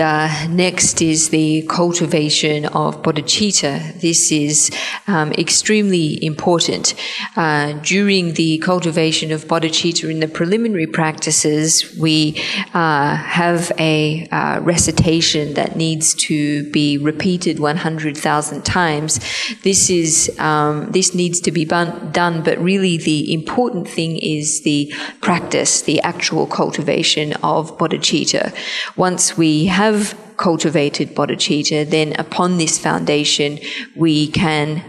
next is the cultivation of bodhicitta. This is extremely important. During the cultivation of bodhicitta in the preliminary practices, we have a recitation that needs to be repeated 100,000 times. This needs to be done, but really the important thing is the practice, the actual cultivation of bodhicitta. Once we have cultivated bodhicitta, then upon this foundation we can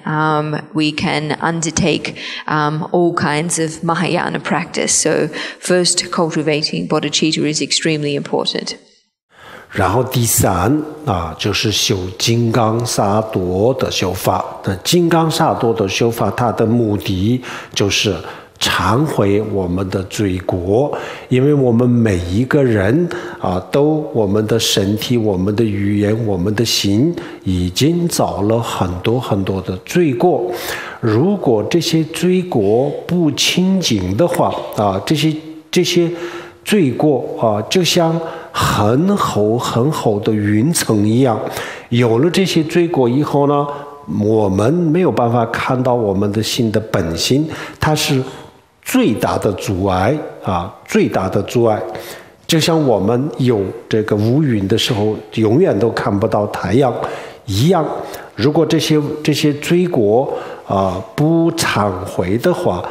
undertake all kinds of Mahayana practice. So first, cultivating bodhicitta is extremely important. 然后第3就是修金刚萨埵的修法。那金刚萨埵的修法，它的目的就是忏悔我们的罪过，因为我们每一个人我们的身体、我们的语言、我们的心已经造了很多很多的罪过。如果这些罪过不清净的话这些罪过就像很厚很厚的云层一样，有了这些罪过以后呢，我们没有办法看到我们的心的本性，它是最大的阻碍最大的阻碍。就像我们有这个乌云的时候，永远都看不到太阳一样。如果这些罪过不忏悔的话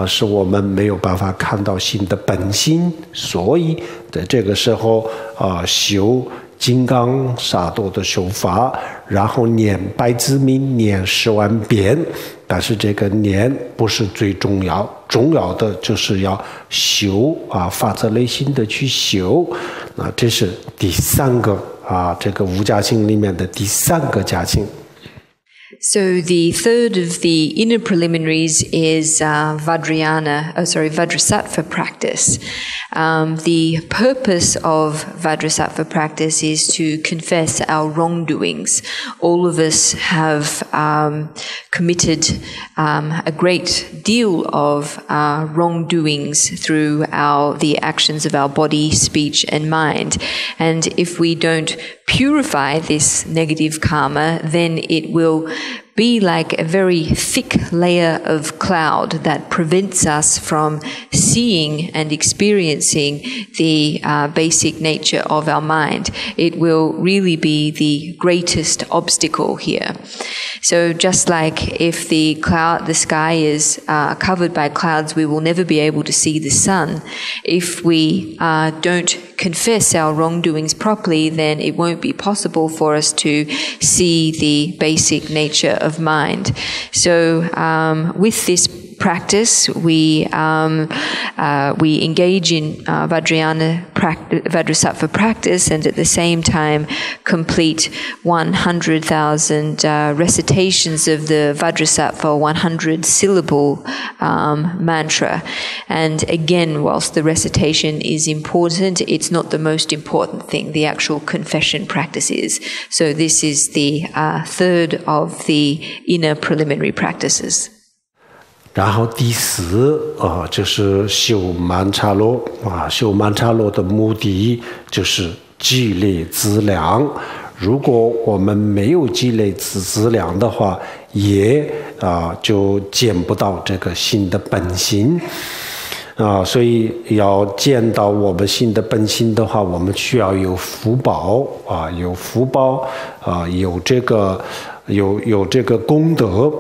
是我们没有办法看到心的本性。所以在这个时候修金刚萨埵的修法，然后念百字明，念10万遍。但是这个念不是最重要，重要的就是要修发自内心的去修。那这是第3个这个无家心里面的第3个家心。So the third of the inner preliminaries is Vajrasattva practice. The purpose of Vajrasattva practice is to confess our wrongdoings. All of us have committed a great deal of wrongdoings through the actions of our body, speech, and mind. And if we don't purify this negative karma, then it will be like a very thick layer of cloud that prevents us from seeing and experiencing the basic nature of our mind. It will really be the greatest obstacle here. So just like if the sky is covered by clouds, we will never be able to see the sun. If we don't confess our wrongdoings properly, then it won't be possible for us to see the basic nature of mind. So with this practice, we engage in Vajrasattva practice, and at the same time complete 100,000 recitations of the Vajrasattva 100-syllable mantra. And again, whilst the recitation is important, it's not the most important thing. The actual confession practice is. So this is the third of the inner preliminary practices. 然后第4就是修曼茶罗修曼茶罗的目的就是积累资粮。如果我们没有积累资粮的话，也就见不到这个心的本心。所以要见到我们心的本心的话，我们需要有福报有福报有这个功德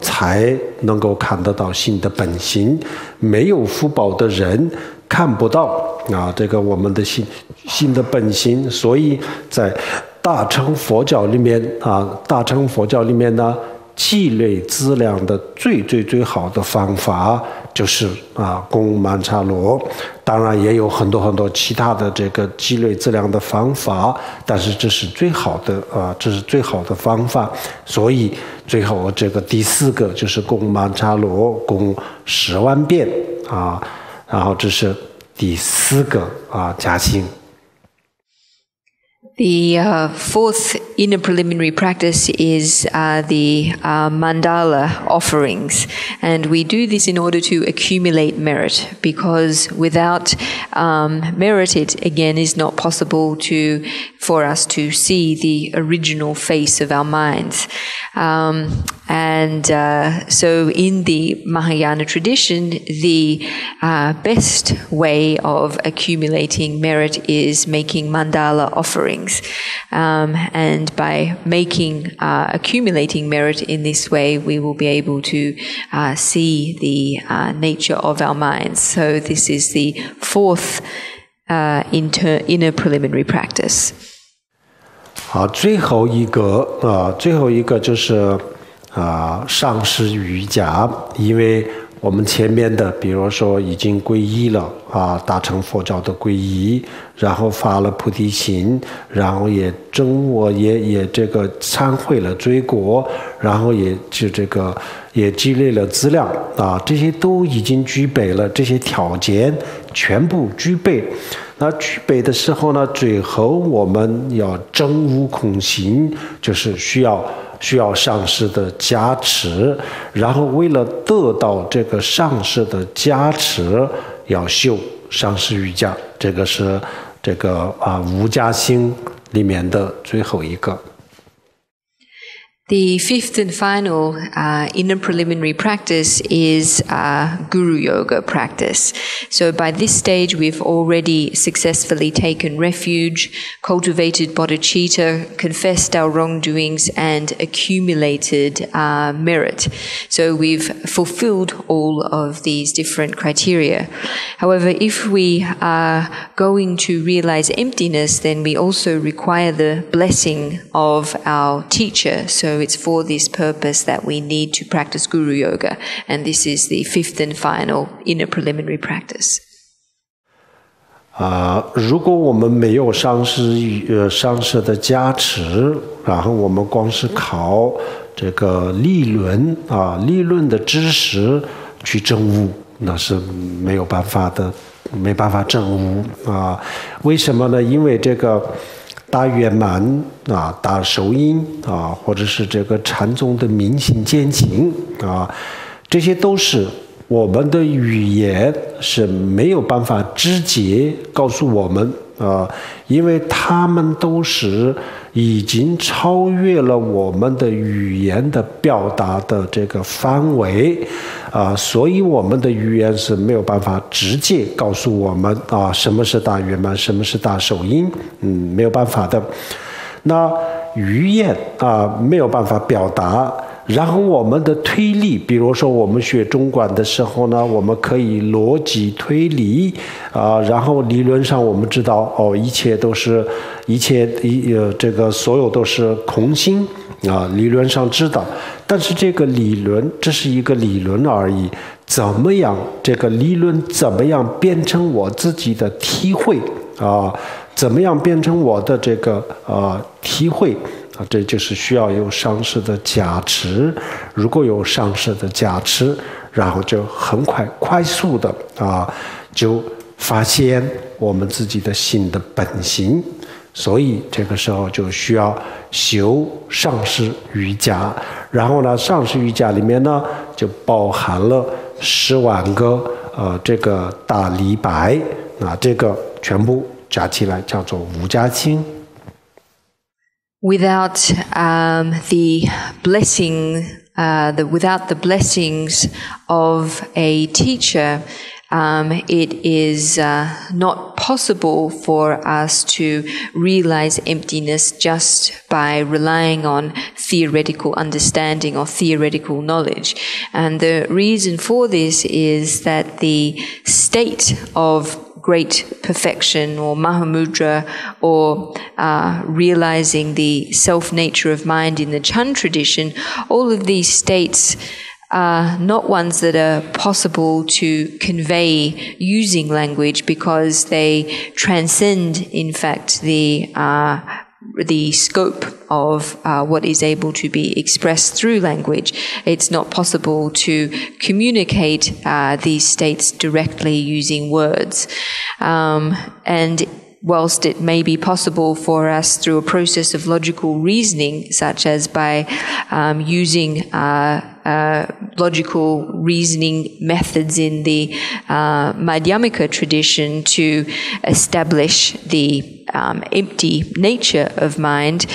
才能够看得到心的本心。没有福报的人看不到这个我们的心的本心。所以在大乘佛教里面呢，积累资粮的最好的方法就是供曼茶罗。当然也有很多其他的这个积累资粮的方法，但是这是最好的方法。所以最后这个第4个就是供曼茶罗，供10万遍然后这是第4个加行。The fourth inner preliminary practice is the mandala offerings, and we do this in order to accumulate merit, because without merit it again is not possible for us to see the original face of our minds. So in the Mahayana tradition, the best way of accumulating merit is making mandala offerings. And by accumulating merit in this way, we will be able to see the nature of our minds. So this is the fourth inner preliminary practice. 最后一个就是上师瑜伽。因为我们前面的比如说已经皈依了大乘佛教的皈依，然后发了菩提心，然后也这个忏悔了罪过，然后也积累了资粮这些都已经具备了，这些条件全部具备。那具备的时候呢，最后我们要证悟空心，就是需要上师的加持，然后为了得到这个上师的加持，要修上师瑜伽。这个是这个无加行里面的最后一个。The fifth and final inner preliminary practice is Guru Yoga practice. So by this stage, we've already successfully taken refuge, cultivated bodhicitta, confessed our wrongdoings, and accumulated merit. So we've fulfilled all of these different criteria. However, if we are going to realize emptiness, then we also require the blessing of our teacher. So it's for this purpose that we need to practice Guru Yoga, and this is the fifth and final inner preliminary practice. 如果我们没有上师的加持，然后我们光是靠这个理论的知识去证悟，那是没有办法的，没办法证悟为什么呢？因为这个大圆满大受因或者是这个禅宗的明心见性这些都是我们的语言是没有办法直接告诉我们因为他们都是已经超越了我们的语言的表达的这个范围所以我们的语言是没有办法直接告诉我们什么是大圆满，什么是大受因没有办法的。那语言没有办法表达，然后我们的推理，比如说我们学中观的时候呢，我们可以逻辑推理然后理论上我们知道一切这个所有都是空性理论上知道，但是这个理论这是一个理论而已，怎么样这个理论怎么样变成我自己的体会怎么样变成我的这个体会这就是需要有上师的加持。如果有上师的加持，然后就很快速的就发现我们自己的心的本性。所以这个时候就需要修上师瑜伽，然后呢，上师瑜伽里面呢就包含了10万个这个大礼拜这个全部加起来叫做无加行。Without the blessing without the blessings of a teacher, it is not possible for us to realize emptiness just by relying on theoretical understanding or theoretical knowledge. And the reason for this is that the state of great perfection or Mahamudra or realizing the self-nature of mind in the Chan tradition, all of these states are not ones that are possible to convey using language because they transcend, in fact, the scope of what is able to be expressed through language. It's not possible to communicate these states directly using words. And whilst it may be possible for us through a process of logical reasoning, such as by using logical reasoning methods in the Madhyamika tradition to establish the empty nature of mind,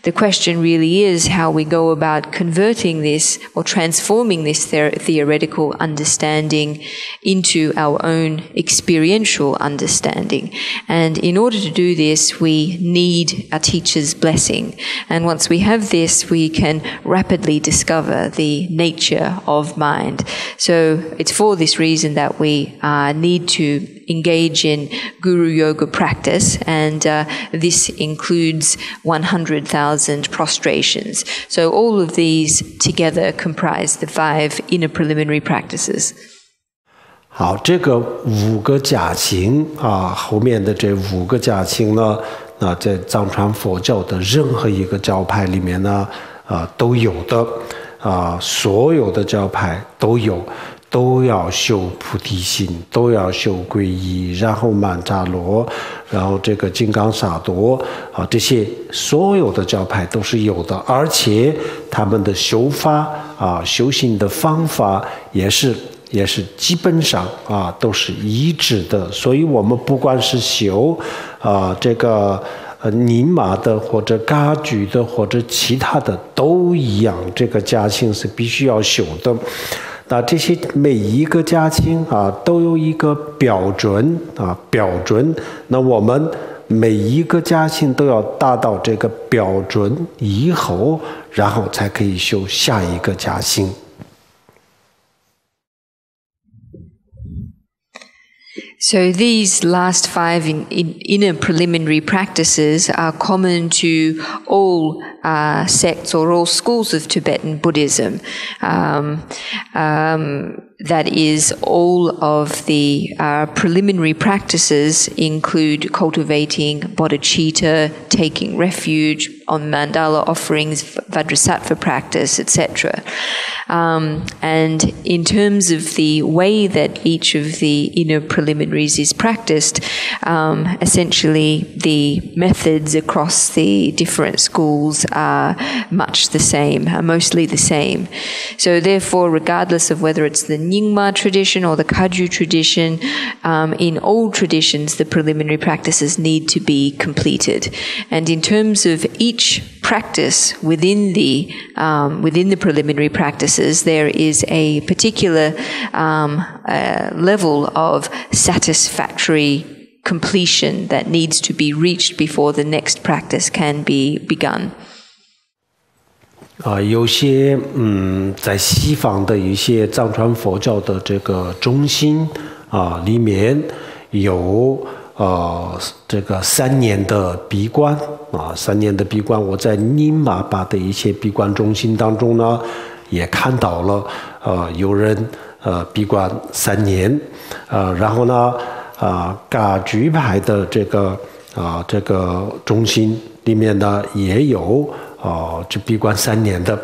the question really is how we go about converting this or transforming this theoretical understanding into our own experiential understanding. And in order to do this, we need a teacher's blessing. And once we have this, we can rapidly discover the nature of mind. So it's for this reason that we need to engage in Guru Yoga practice, and this includes 100,000 prostrations. So all of these together comprise the 5 inner preliminary practices. 好，这个5个假情后面的这5个假情呢，在藏传佛教的任何一个教派里面呢，都有的，所有的教派都有。都要修菩提心，都要修皈依，然后曼扎罗，然后这个金刚萨埵这些所有的教派都是有的，而且他们的修法修行的方法也是基本上都是一致的。所以我们不管是修这个尼玛的或者噶举的或者其他的都一样，这个家庆是必须要修的。那这些每一个家庆都有一个标准那我们每一个家庆都要达到这个标准以后，然后才可以修下一个家庆。So these last 5 inner preliminary practices are common to all sects or all schools of Tibetan Buddhism. That is, all of the preliminary practices include cultivating bodhicitta, taking refuge on mandala offerings, vajrasattva practice, etc. And in terms of the way that each of the inner preliminaries is practiced, essentially the methods across the different schools are much the same, are mostly the same. So therefore, regardless of whether it's the Nyingma tradition or the Kagyu tradition, in all traditions the preliminary practices need to be completed. And in terms of each practice within the preliminary practices, there is a particular level of satisfactory completion that needs to be reached before the next practice can be begun. 有些在西方的一些藏传佛教的这个中心里面有这个3年的闭关3年的闭关，我在宁玛巴的一些闭关中心当中呢，也看到了有人闭关3年，然后呢噶举派的这个中心里面呢也有就闭关3年的，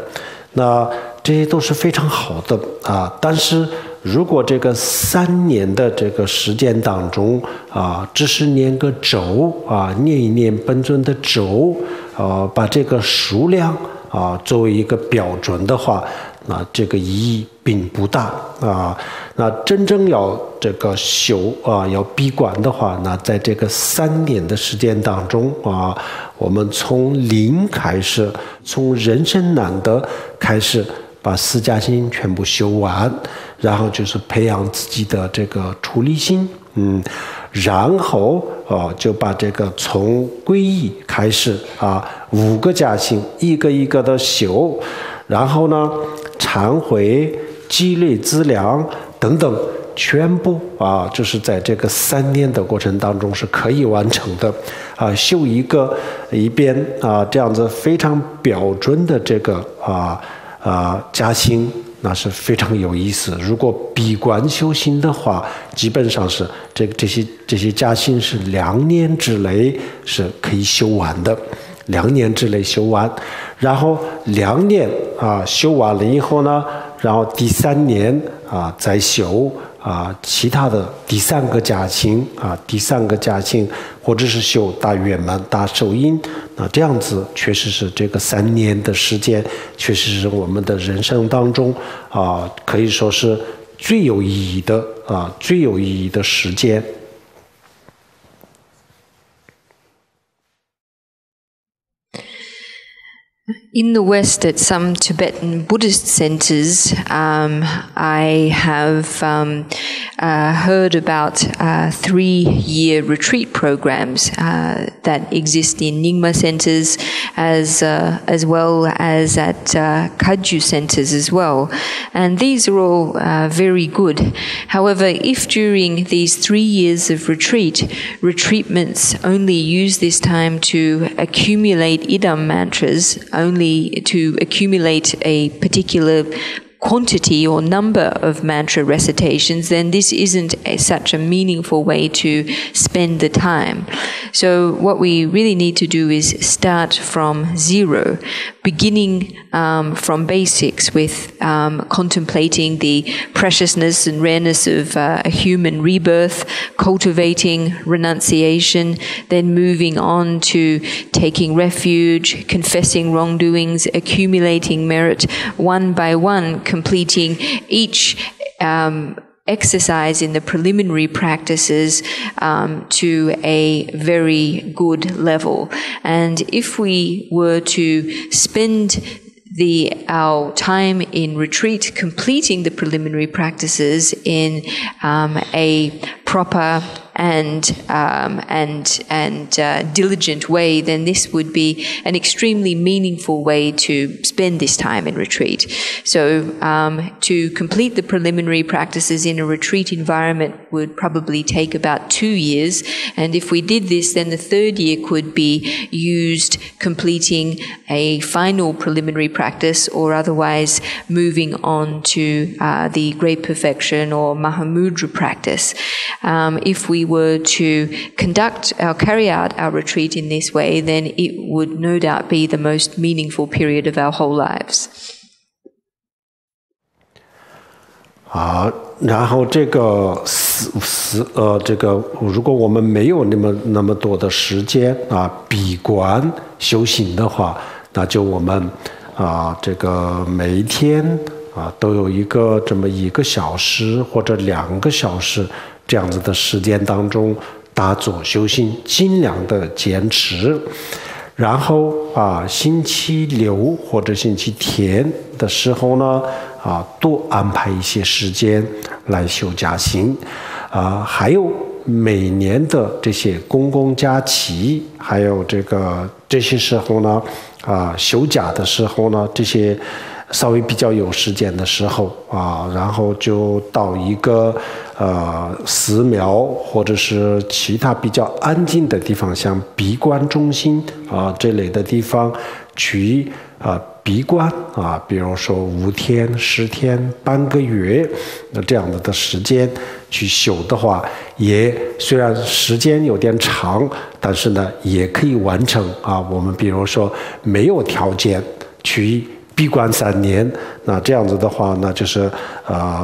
那这些都是非常好的但是如果这个3年的这个时间当中只是念个咒念一念本尊的咒把这个数量作为一个标准的话，那这个意义并不大那真正要这个修要闭关的话，那在这个3年的时间当中我们从零开始，从人生难得开始把四加心全部修完，然后就是培养自己的这个出离心，然后就把这个从皈依开始5个加心一个一个的修，然后呢忏悔、积累资粮等等，全部就是在这个3年的过程当中是可以完成的修一遍这样子非常标准的这个加心，那是非常有意思。如果闭关修行的话，基本上是这些加心是2年之内是可以修完的，2年之内修完，然后2年修完了以后呢，然后第3年再修其他的第3个加心第3个加心，或者是修大圆满、大受印，那这样子确实是这个3年的时间，确实是我们的人生当中可以说是最有意义的时间。In the West, at some Tibetan Buddhist centers, I have heard about 3-year retreat programs that exist in Nyingma centers as well as at Kagyu centers as well. And these are all very good. However, if during these 3 years of retreatments only use this time to accumulate idam mantras, only to accumulate a particular quantity or number of mantra recitations, then this isn't such a meaningful way to spend the time. So what we really need to do is start from zero, beginning from basics with contemplating the preciousness and rareness of a human rebirth, cultivating renunciation, then moving on to taking refuge, confessing wrongdoings, accumulating merit one by one, completing each exercise in the preliminary practices to a very good level. And if we were to spend our time in retreat completing the preliminary practices in a proper and diligent way, then this would be an extremely meaningful way to spend this time in retreat. So to complete the preliminary practices in a retreat environment would probably take about 2 years, and if we did this, then the 3rd year could be used completing a final preliminary practice, or otherwise moving on to the Great Perfection or Mahamudra practice. If we were to carry out our retreat in this way, then it would no doubt be the most meaningful period of our whole lives. 然后这个如果我们没有那么多的时间闭关修行的话，那就我们这个每一天都有这么1个小时或者2个小时这样子的时间当中打坐修行，尽量的坚持。然后星期6或者星期天的时候呢多安排一些时间来修加行还有每年的这些公共假期，还有这些时候呢休假的时候呢，这些稍微比较有时间的时候然后就到一个寺庙或者是其他比较安静的地方，像闭关中心这类的地方去闭关比如说5天、10天、半个月这样的时间去修的话，也虽然时间有点长，但是呢也可以完成我们比如说没有条件去闭关3年，那这样子的话，那就是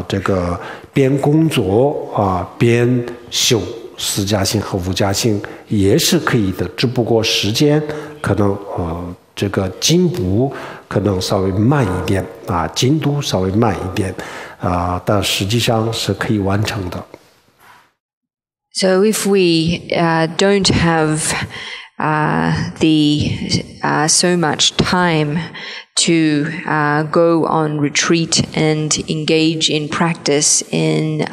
这个边工作边修4加行和5加行也是可以的，只不过时间可能这个进步可能稍微慢一点进度稍微慢一点但实际上是可以完成的。So if we don't have so much time to go on retreat and engage in practice in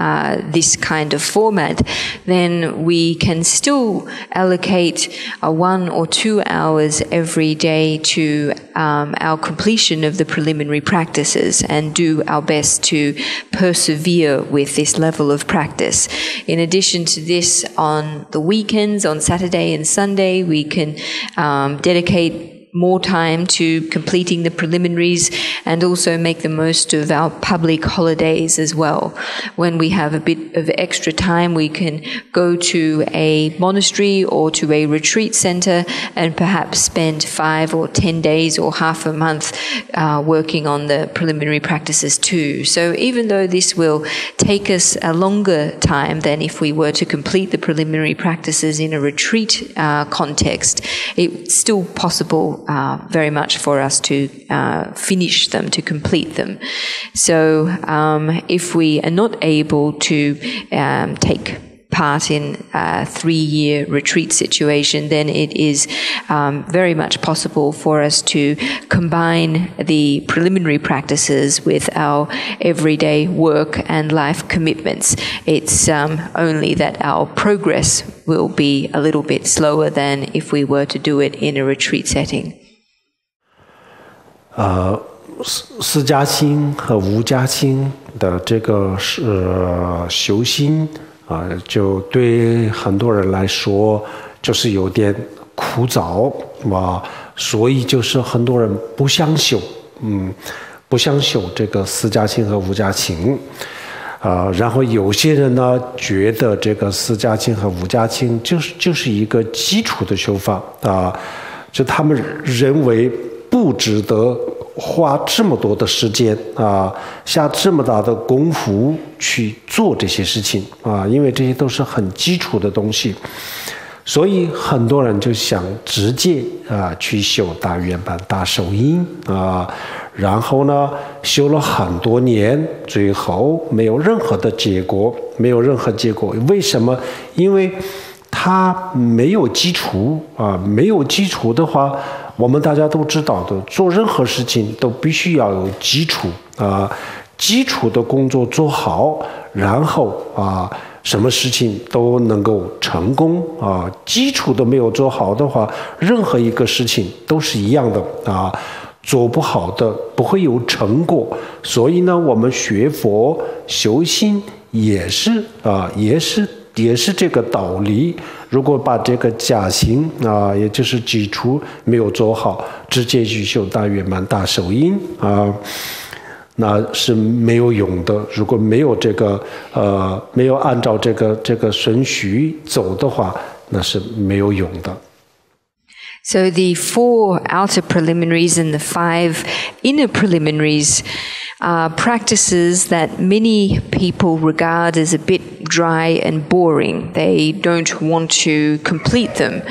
this kind of format, then we can still allocate 1 or 2 hours every day to our completion of the preliminary practices and do our best to persevere with this level of practice. In addition to this, on the weekends, on Saturday and Sunday, we can dedicate more time to completing the preliminaries and also make the most of our public holidays as well. When we have a bit of extra time, we can go to a monastery or to a retreat center and perhaps spend 5 or 10 days or half a month working on the preliminary practices too. So even though this will take us a longer time than if we were to complete the preliminary practices in a retreat context, it's still possible very much for us to finish them, to complete them. So if we are not able to take part in a 3-year retreat situation, then it is very much possible for us to combine the preliminary practices with our everyday work and life commitments. It's only that our progress will be a little bit slower than if we were to do it in a retreat setting. 四家心和无家心的这个修心就对很多人来说就是有点枯燥所以就是很多人不想修这个四家心和无家心然后有些人呢觉得这个四家心和无家心就是一个基础的修法就他们认为不值得花这么多的时间下这么大的功夫去做这些事情因为这些都是很基础的东西，所以很多人就想直接去修大圆满大手印然后呢修了很多年，最后没有任何结果。为什么？因为它没有基础没有基础的话，我们大家都知道的，做任何事情都必须要有基础基础的工作做好，然后什么事情都能够成功基础都没有做好的话，任何一个事情都是一样的做不好的不会有成果。所以呢，我们学佛修心也是这个道理。如果把这个假心也就是基础没有做好，直接去修大圆满大手印那是没有用的。如果没有这个没有按照这个顺序走的话，那是没有用的。So the 4 outer preliminaries and the 5 inner preliminaries are practices that many people regard as a bit dry and boring. They don't want to complete them.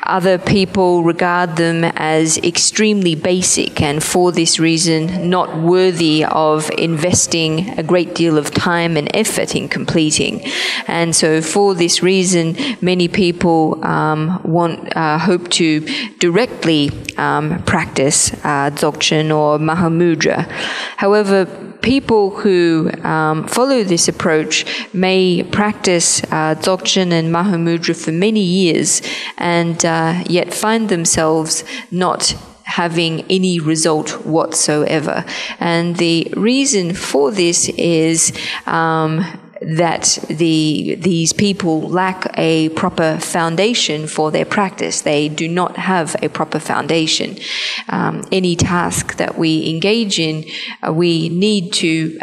Other people regard them as extremely basic and for this reason not worthy of investing a great deal of time and effort in completing. And so for this reason, many people hope to directly practice Dzogchen or Mahamudra. However, people who follow this approach may practice Dzogchen and Mahamudra for many years and yet find themselves not having any result whatsoever. And the reason for this is that these people lack a proper foundation for their practice. They do not have a proper foundation. Any task that we engage in, we need to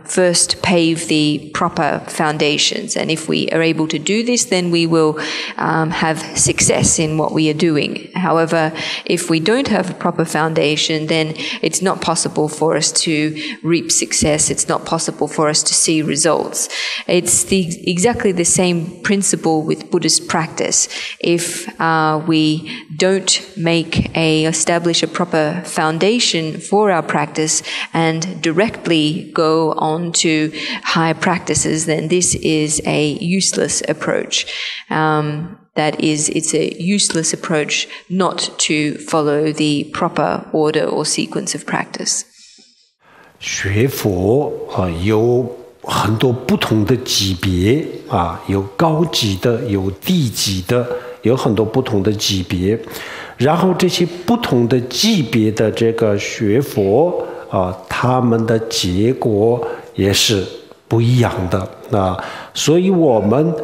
first pave the proper foundations. And if we are able to do this, then we will have success in what we are doing. However, if we don't have a proper foundation, then it's not possible for us to reap success. It's not possible for us to see results. It's exactly the same principle with Buddhist practice. If we don't establish a proper foundation for our practice and directly go on to high practices, then this is a useless approach. that is, it's a useless approach not to follow the proper order or sequence of practice. 学佛有很多不同的级别有高级的，有低级的，有很多不同的级别。然后这些不同的级别的这个学佛他们的结果也是不一样的所以我们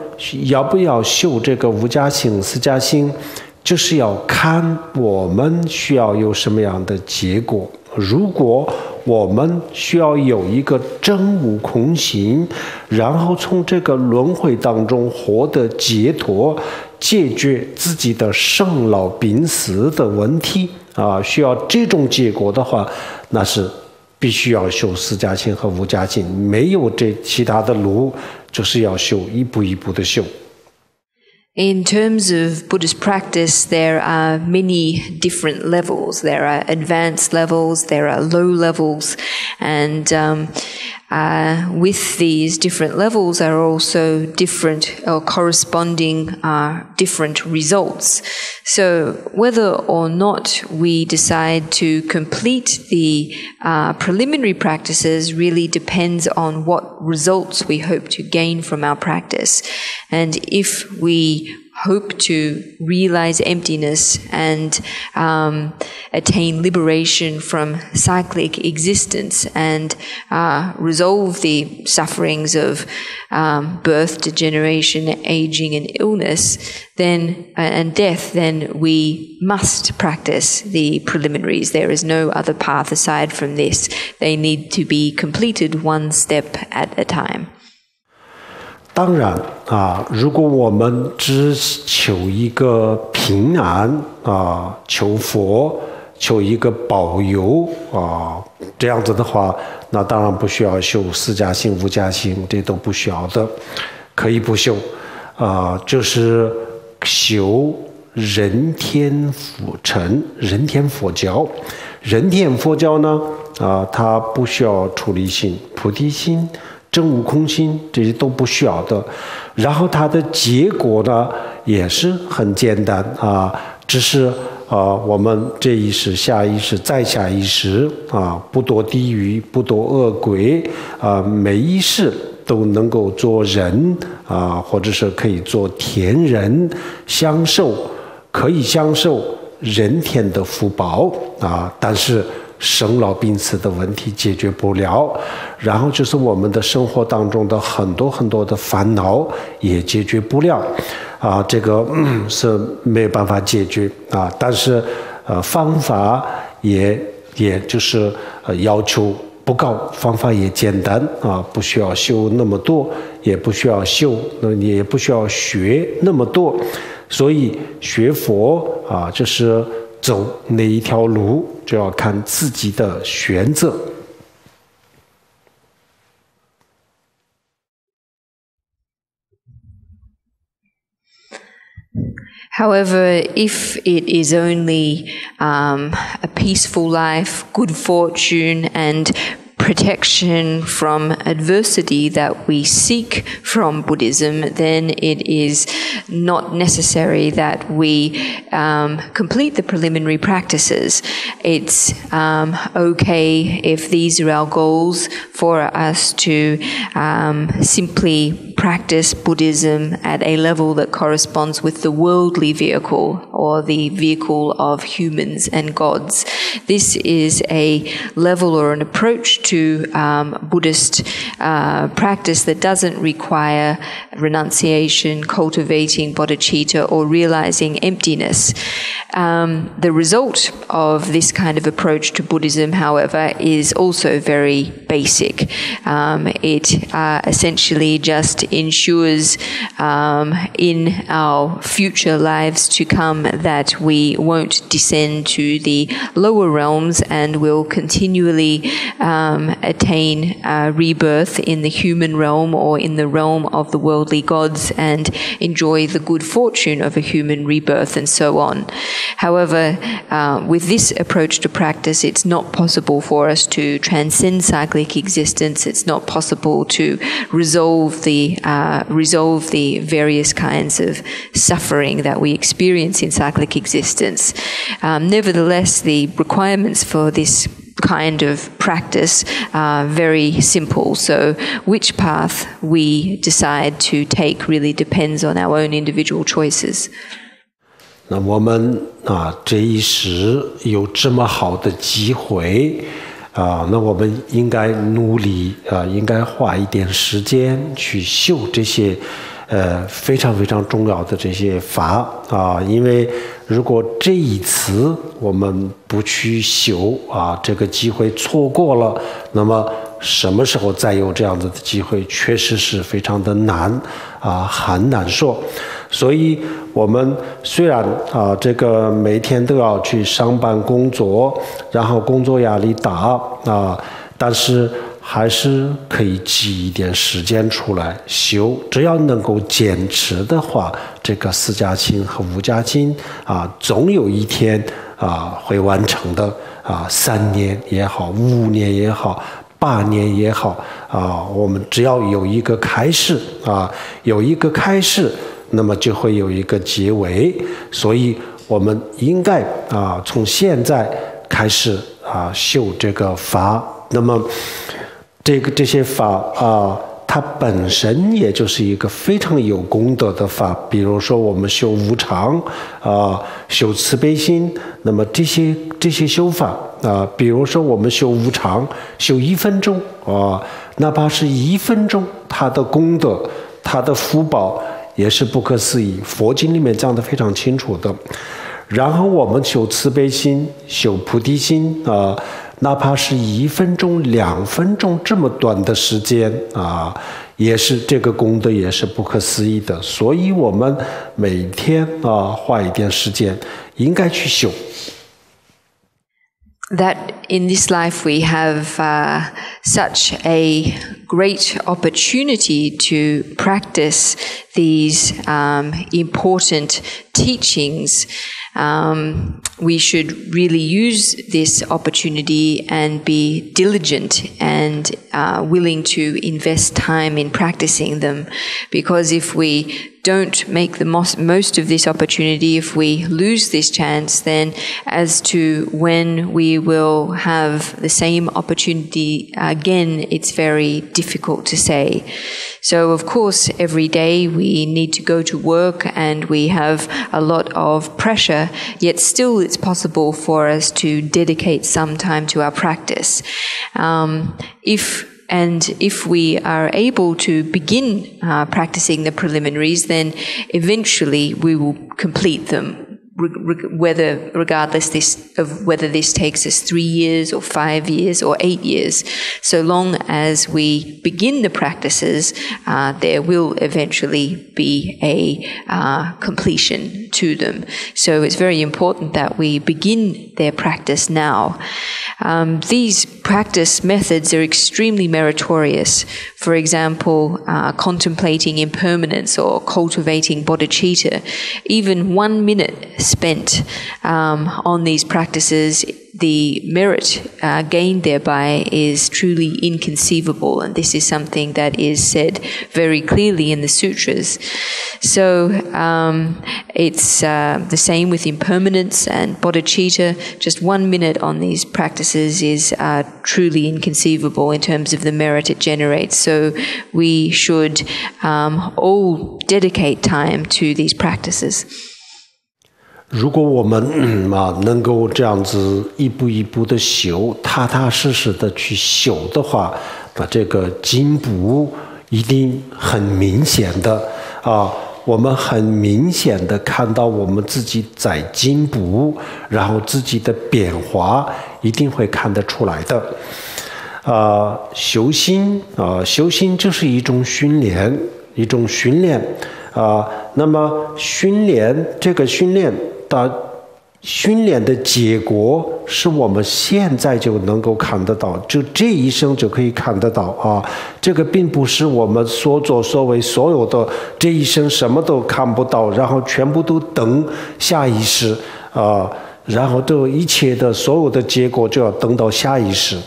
要不要修这个无家行、四家行，就是要看我们需要有什么样的结果。如果我们需要有一个真悟空行，然后从这个轮回当中获得解脱，解决自己的生老病死的问题需要这种结果的话，那是必须要修四家行和无家行，没有这其他的路，就是要修，一步一步的修。In terms of Buddhist practice, there are many different levels. There are advanced levels, there are low levels, and with these different levels are also different or corresponding different results. So whether or not we decide to complete the preliminary practices really depends on what results we hope to gain from our practice. And if we hope to realize emptiness and attain liberation from cyclic existence and resolve the sufferings of birth, degeneration, aging, and illness, and death, then we must practice the preliminaries. There is no other path aside from this. They need to be completed one step at a time. 当然如果我们只求一个平安求佛，求一个保佑这样子的话，那当然不需要修四家行、无家行，这都不需要的，可以不修就是修人天佛乘、人天佛教。人天佛教呢它不需要出离心、菩提心、真悟空心，这些都不需要的。然后它的结果呢也是很简单只是我们这一世、下一世、再下一世不堕地狱、不堕恶鬼每一世都能够做人或者是可以做天人，可以享受人天的福报但是生老病死的问题解决不了，然后就是我们的生活当中的很多很多的烦恼也解决不了这个是没有办法解决但是方法也就是要求不高，方法也简单不需要修那么多，也不需要也不需要学那么多，所以学佛就是走哪一条路就要看自己的选择。However, if it is only a peaceful life, good fortune, and protection from adversity that we seek from Buddhism, then it is not necessary that we complete the preliminary practices. It's okay if these are our goals for us to simply practice Buddhism at a level that corresponds with the worldly vehicle or the vehicle of humans and gods. This is a level or an approach to Buddhist practice that doesn't require renunciation, cultivating bodhicitta, or realizing emptiness. The result of this kind of approach to Buddhism, however, is also very basic. It essentially just ensures in our future lives to come that we won't descend to the lower realms and will continually attain rebirth in the human realm or in the realm of the worldly gods and enjoy the good fortune of a human rebirth and so on. However, with this approach to practice, it's not possible for us to transcend cyclic existence. It's not possible to resolve the various kinds of suffering that we experience in cyclic existence. Nevertheless, the requirements for this kind of practice are very simple. So which path we decide to take really depends on our own individual choices. 那我们这一时有这么好的机会那我们应该努力应该花一点时间去修这些非常非常重要的这些法因为如果这一次我们不去修这个机会错过了，那么什么时候再有这样子的机会，确实是非常的难很难说。所以我们虽然这个每天都要去上班工作，然后工作压力大但是还是可以挤一点时间出来修，只要能够坚持的话，这个4家经和5家经总有一天会完成的3年也好，5年也好，8年也好我们只要有一个开始有一个开始，那么就会有一个结尾，所以我们应该从现在开始修这个法。那么这些法它本身也就是一个非常有功德的法，比如说我们修无常修慈悲心，那么这些修法比如说我们修无常修1分钟哪怕是1分钟，它的功德它的福报也是不可思议，佛经里面讲得非常清楚的。然后我们修慈悲心修菩提心哪怕是1分钟2分钟这么短的时间也是这个功德也是不可思议的，所以我们每天花一点时间应该去修。That in this life we have such a great opportunity to practice these important teachings. We should really use this opportunity and be diligent and willing to invest time in practicing them. Because if we don't make the most of this opportunity, if we lose this chance, then as to when we will have the same opportunity again, it's very difficult to say. So, of course, every day we need to go to work and we have a lot of pressure, yet still it's possible for us to dedicate some time to our practice. If we are able to begin practicing the preliminaries, then eventually we will complete them. Regardless of whether this takes us 3 years or 5 years or 8 years, so long as we begin the practices, there will eventually be a completion to them. So it's very important that we begin their practice now. These practice methods are extremely meritorious. For example, contemplating impermanence or cultivating bodhicitta. Even 1 minute spent on these practices, the merit gained thereby is truly inconceivable, and this is something that is said very clearly in the sutras. So it's the same with impermanence and bodhicitta. Just 1 minute on these practices is truly inconceivable in terms of the merit it generates. So we should all dedicate time to these practices. 如果我们能够这样子一步一步的修，踏踏实实的去修的话，那这个进步一定很明显的我们很明显的看到我们自己在进步，然后自己的变化一定会看得出来的。修心就是一种训练，那么这个训练它训练的结果是我们现在就能够看得到，就这一生就可以看得到啊。这个并不是我们所作所为所有的这一生什么都看不到，然后全部都等下一世啊，然后这一切的所有的结果就要等到下一世。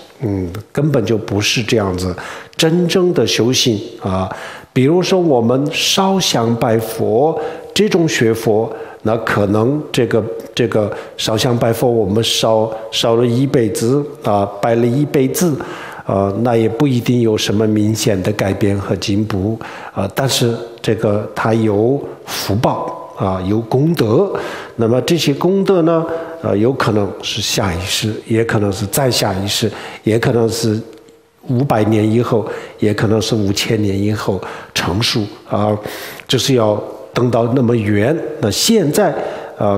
根本就不是这样子。真正的修行啊，比如说我们烧香拜佛这种学佛，那可能这个烧香拜佛，我们烧了一辈子啊，拜了一辈子，那也不一定有什么明显的改变和进步啊。但是这个它有福报啊，有功德。那么这些功德呢，有可能是下一世，也可能是再下一世，也可能是500年以后，也可能是5000年以后成熟啊，就是要等到那么远。那现在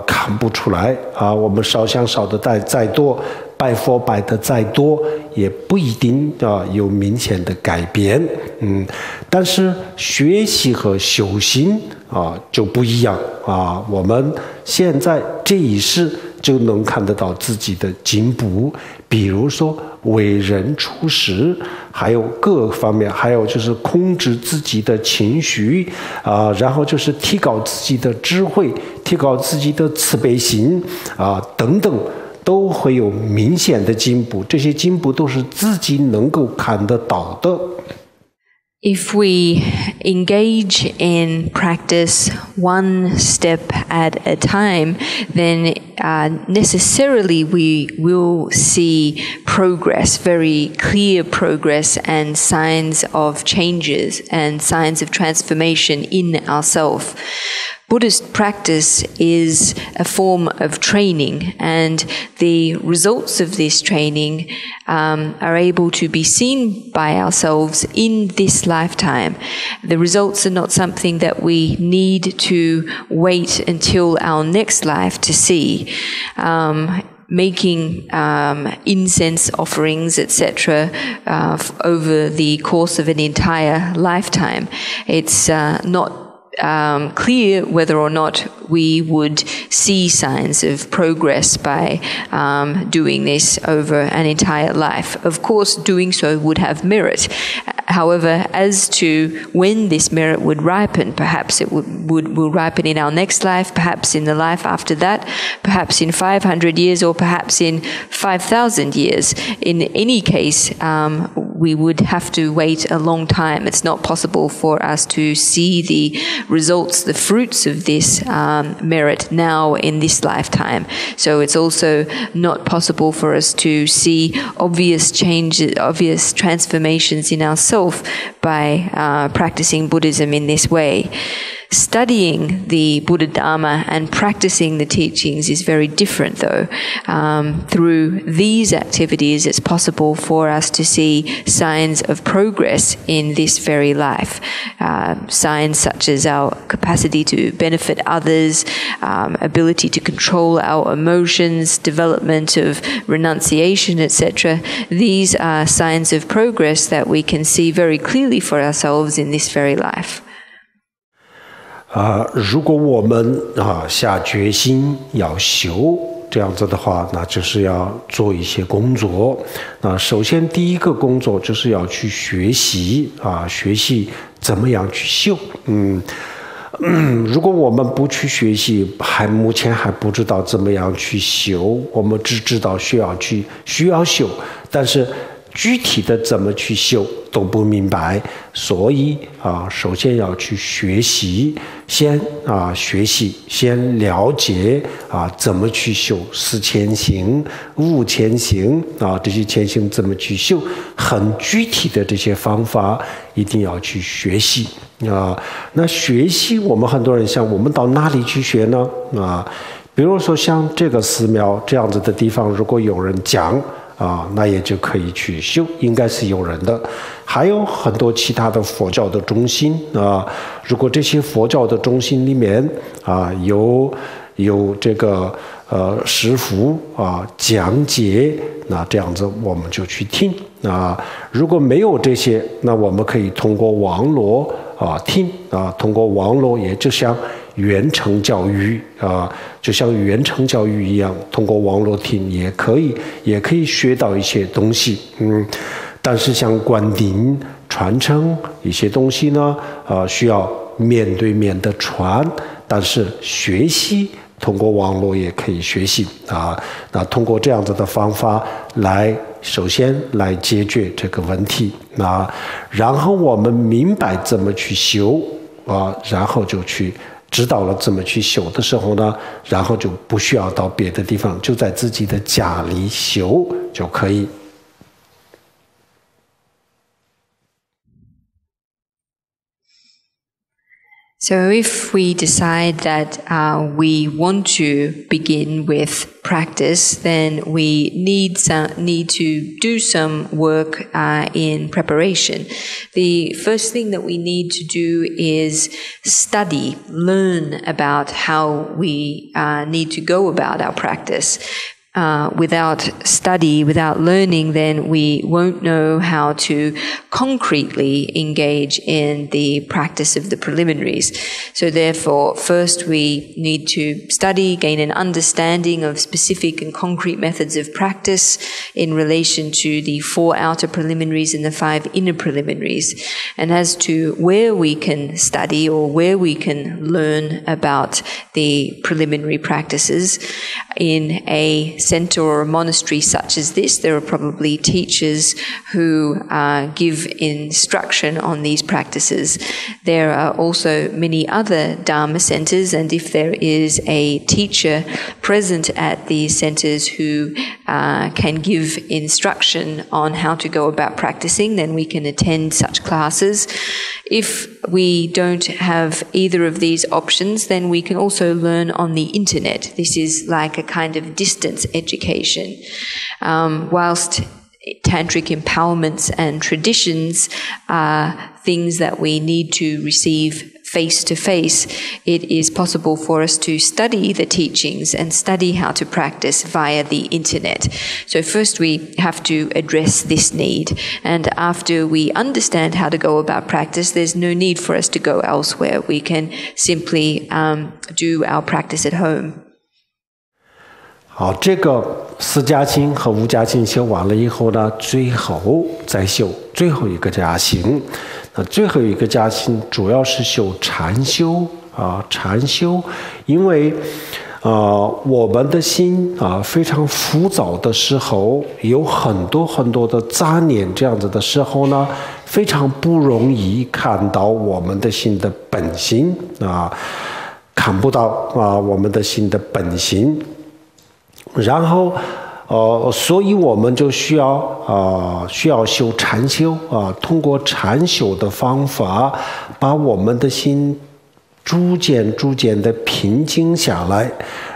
看不出来啊，我们烧香烧的再多，拜佛拜的再多，也不一定有明显的改变。但是学习和修行就不一样啊。我们现在这一世就能看得到自己的进步，比如说为人处事，还有各方面，还有就是控制自己的情绪啊，然后就是提高自己的智慧，提高自己的慈悲心啊，等等，都会有明显的进步。这些进步都是自己能够看得到的。If we engage in practice one step at a time, then necessarily we will see progress, very clear progress and signs of changes and signs of transformation in ourselves. Buddhist practice is a form of training, and the results of this training are able to be seen by ourselves in this lifetime. The results are not something that we need to wait until our next life to see. Making incense offerings, etc., over the course of an entire lifetime. It's not clear whether or not we would see signs of progress by doing this over an entire life. Of course, doing so would have merit. However, as to when this merit would ripen, perhaps it will ripen in our next life, perhaps in the life after that, perhaps in 500 years, or perhaps in 5,000 years. In any case, we would have to wait a long time. It's not possible for us to see the results, the fruits of this merit now in this lifetime. So it's also not possible for us to see obvious changes, obvious transformations in ourselves by practicing Buddhism in this way. Studying the Buddha Dharma and practicing the teachings is very different, though. Through these activities, it's possible for us to see signs of progress in this very life. Signs such as our capacity to benefit others, ability to control our emotions, development of renunciation, etc. These are signs of progress that we can see very clearly for ourselves in this very life. 如果我们下决心要修这样子的话，那就是要做一些工作。首先第一个工作就是要去学习学习怎么样去修。如果我们不去学习，目前还不知道怎么样去修，我们只知道需要修，但是具体的怎么去修都不明白，所以首先要去学习，先学习，先了解怎么去修4千行、5千行这些千行怎么去修，很具体的这些方法一定要去学习那学习，我们很多人想，我们到哪里去学呢？比如说像这个寺庙这样子的地方，如果有人讲那也就可以去修，应该是有人的。还有很多其他的佛教的中心如果这些佛教的中心里面有这个师父讲解，那这样子我们就去听如果没有这些，那我们可以通过网络听通过网络，也就像远程教育就像远程教育一样，通过网络听也可以学到一些东西。但是像灌顶、传承一些东西呢，需要面对面的传，但是学习通过网络也可以学习那通过这样子的方法首先来解决这个问题然后我们明白怎么去修然后就去知道了怎么去修的时候呢，然后就不需要到别的地方，就在自己的家里修就可以。So if we decide that we want to begin with practice, then we need to do some work in preparation. The first thing that we need to do is study, learn about how we need to go about our practice. Without study, without learning, then we won't know how to concretely engage in the practice of the preliminaries. So therefore, first we need to study, gain an understanding of specific and concrete methods of practice in relation to the 4 outer preliminaries and the 5 inner preliminaries. And as to where we can study or where we can learn about the preliminary practices, in a center or a monastery such as this, there are probably teachers who give instruction on these practices. There are also many other Dharma centers, and if there is a teacher present at these centers who can give instruction on how to go about practicing, then we can attend such classes. If we don't have either of these options, then we can also learn on the internet. This is like a kind of distance education. Whilst tantric empowerments and traditions are things that we need to receive face-to-face, it is possible for us to study the teachings and study how to practice via the internet. So first we have to address this need, and after we understand how to go about practice, there's no need for us to go elsewhere. We can simply do our practice at home. 好，这个4加行和5加行修完了以后呢，最后再修最后一个加行。那最后一个加行主要是修禅修禅修，因为我们的心非常浮躁的时候，有很多很多的杂念，这样子的时候呢，非常不容易看到我们的心的本心看不到我们的心的本心。然后所以我们就需要修禅修通过禅修的方法，把我们的心逐渐的平静下来。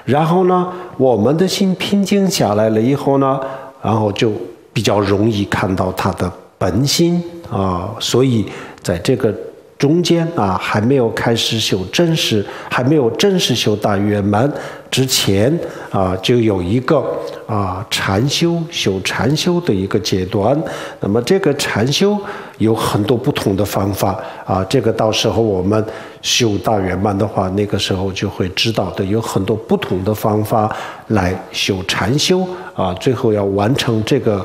然后呢，我们的心平静下来了以后呢，然后就比较容易看到它的本心所以在这个中间还没有开始还没有正式修大圆满之前就有一个修禅修的一个阶段。那么这个禅修有很多不同的方法这个到时候我们修大圆满的话，那个时候就会知道的，有很多不同的方法来修禅修最后要完成这个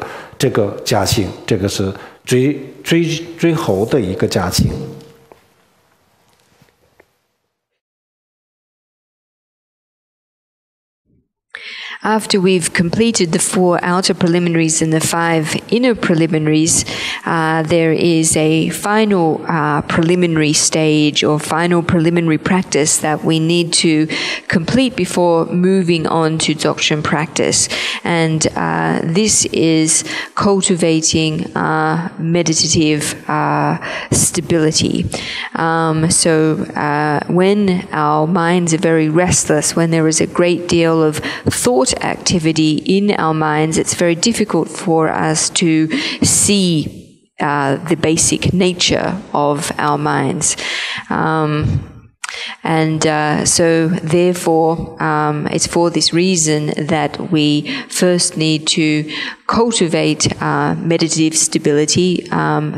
加行，这个是最后的一个加行。After we've completed the 4 outer preliminaries and the 5 inner preliminaries, there is a final preliminary stage or final preliminary practice that we need to complete before moving on to Dzogchen practice. And this is cultivating meditative stability. So when our minds are very restless, when there is a great deal of thought activity in our minds, it's very difficult for us to see the basic nature of our minds. And so therefore, it's for this reason that we first need to cultivate meditative stability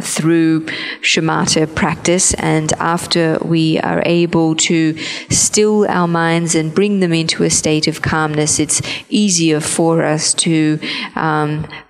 through shamatha practice, and after we are able to still our minds and bring them into a state of calmness, it's easier for us to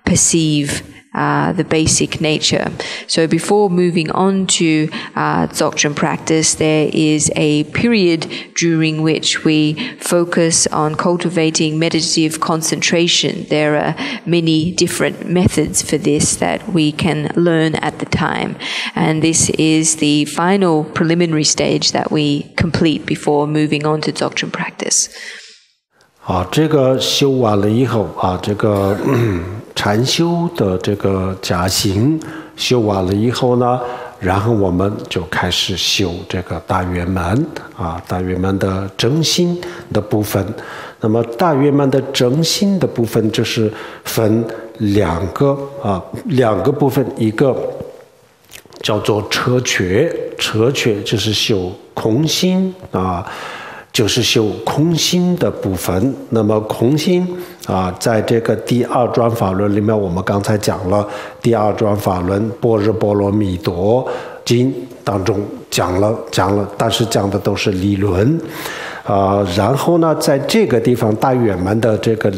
perceive the basic nature. So before moving on to Dzogchen practice, there is a period during which we focus on cultivating meditative concentration. There are many different methods for this that we can learn at the time. And this is the final preliminary stage that we complete before moving on to Dzogchen practice. 好，这个修完了以后啊，这个禅修的这个假行修完了以后呢，然后我们就开始修这个大圆满啊，大圆满的真心的部分。那么大圆满的真心的部分就是分两个部分，一个叫做彻觉，彻觉就是修空心啊。就是修空心的部分。那么空心在这个第二转法轮里面，我们刚才讲了第二转法轮《般若波罗蜜多经》当中讲了，但是讲的都是理论。然后呢，在这个地方大圆满的这个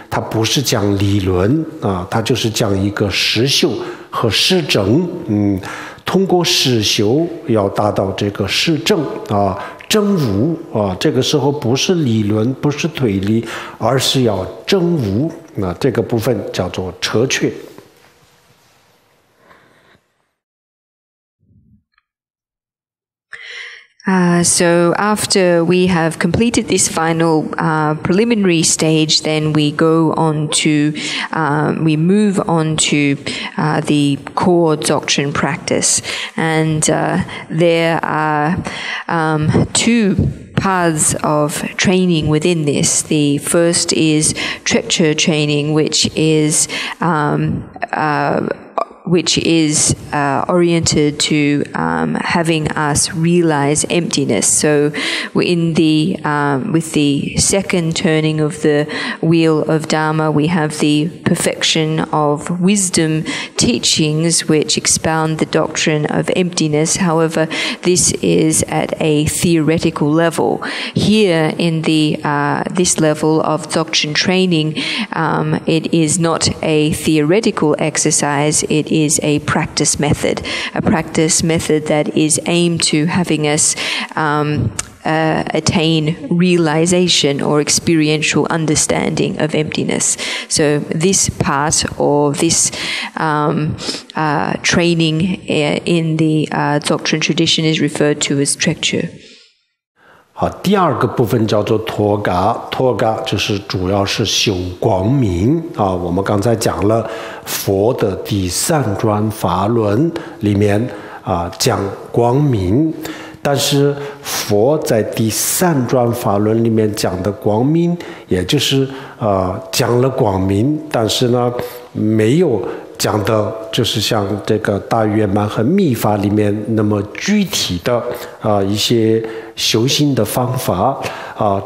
它不是讲理论它就是讲一个实修和实证。通过实修要达到这个实证证悟这个时候不是理论，不是推理，而是要证悟。那这个部分叫做彻觉。So after we have completed this final preliminary stage, then we go on to, we move on to the core Dzogchen practice. And there are two paths of training within this. The first is Trekchö training, which is oriented to having us realize emptiness. So in the with the second turning of the wheel of Dharma, we have the perfection of wisdom teachings which expound the doctrine of emptiness. However, this is at a theoretical level. Here in the this level of Dzogchen training, it is not a theoretical exercise, it is a practice method that is aimed to having us attain realization or experiential understanding of emptiness. So this part or this training in the Dzogchen tradition is referred to as Trekchö. 好，第二个部分叫做托嘎，托嘎就是主要是修光明我们刚才讲了佛的第三转法轮里面讲光明，但是佛在第三转法轮里面讲的光明，也就是讲了光明，但是呢没有讲的就是像这个大圆满和密法里面那么具体的一些修行的方法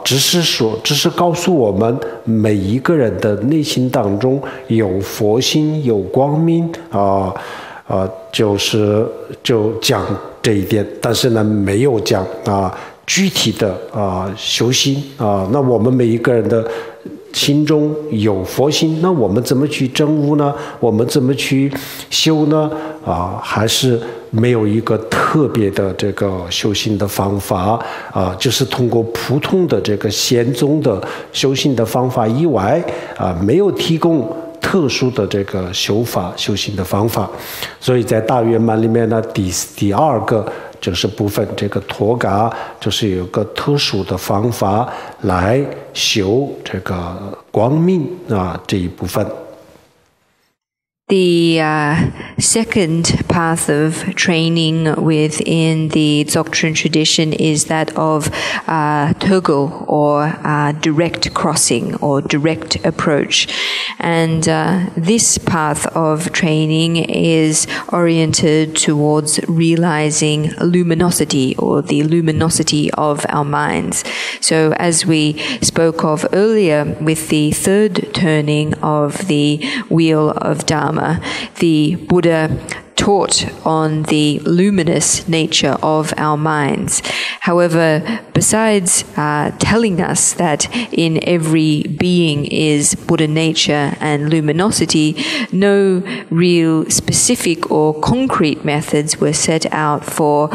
只是告诉我们每一个人的内心当中有佛心有光明就讲这一点，但是呢没有讲具体的修行那我们每一个人的心中有佛心，那我们怎么去证悟呢？我们怎么去修呢？还是没有一个特别的这个修行的方法就是通过普通的这个显宗的修行的方法以外没有提供特殊的这个修行的方法。所以在大圆满里面呢，第二个就是部分这个托嘎，就是有个特殊的方法来修这个光明这一部分。The second path of training within the Dzogchen tradition is that of Tögal, or direct crossing or direct approach. And this path of training is oriented towards realizing luminosity, or the luminosity of our minds. So as we spoke of earlier with the third turning of the wheel of Dharma, the Buddha taught on the luminous nature of our minds. However, besides telling us that in every being is Buddha nature and luminosity, no real specific or concrete methods were set out for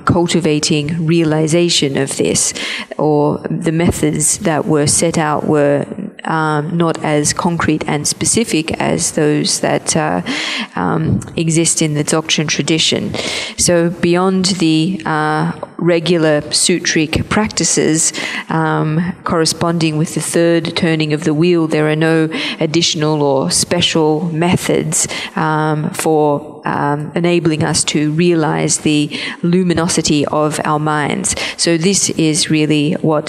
cultivating realization of this, or the methods that were set out were not as concrete and specific as those that exist in the Dzogchen tradition. So beyond the regular sutric practices corresponding with the third turning of the wheel, there are no additional or special methods for enabling us to realize the luminosity of our minds. So this is really what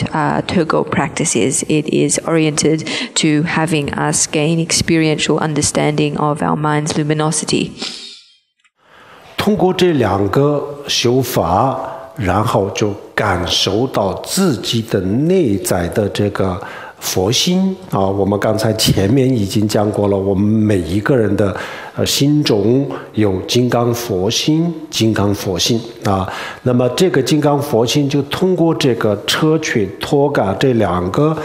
Tögal practice is. It is oriented to having us gain experiential understanding of our mind's luminosity. 通过这两个修法，然后就感受到自己的内在的这个佛心啊。我们刚才前面已经讲过了，我们每一个人的心中有金刚佛心，金刚佛心啊。那么这个金刚佛心就通过这个车取托嘎这两个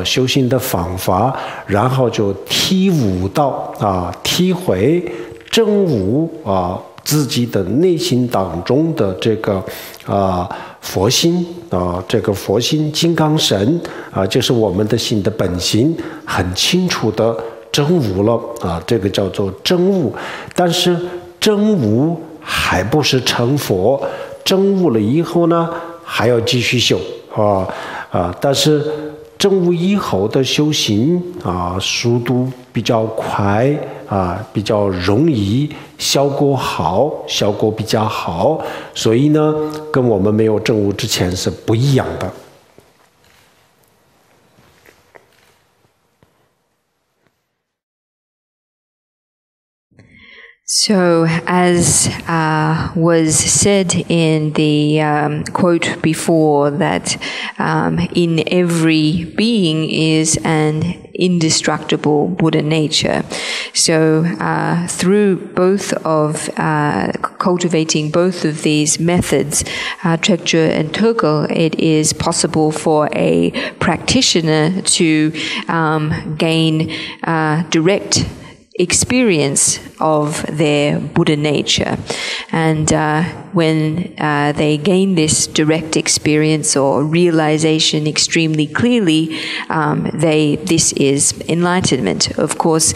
修行的方法，然后就体悟到体会证悟自己的内心当中的这个佛心这个佛心金刚神就是我们的心的本心，很清楚的证悟了这个叫做证悟。但是证悟还不是成佛，证悟了以后呢，还要继续修但是证悟以后的修行速度比较快比较容易，效果好，效果比较好，所以呢，跟我们没有证悟之前是不一样的。So, as was said in the quote before, that in every being is an indestructible Buddha nature. So, through both of cultivating both of these methods, Trekchö and Tögal, it is possible for a practitioner to gain direct experience of their Buddha nature. And when they gain this direct experience or realization extremely clearly, this is enlightenment. Of course,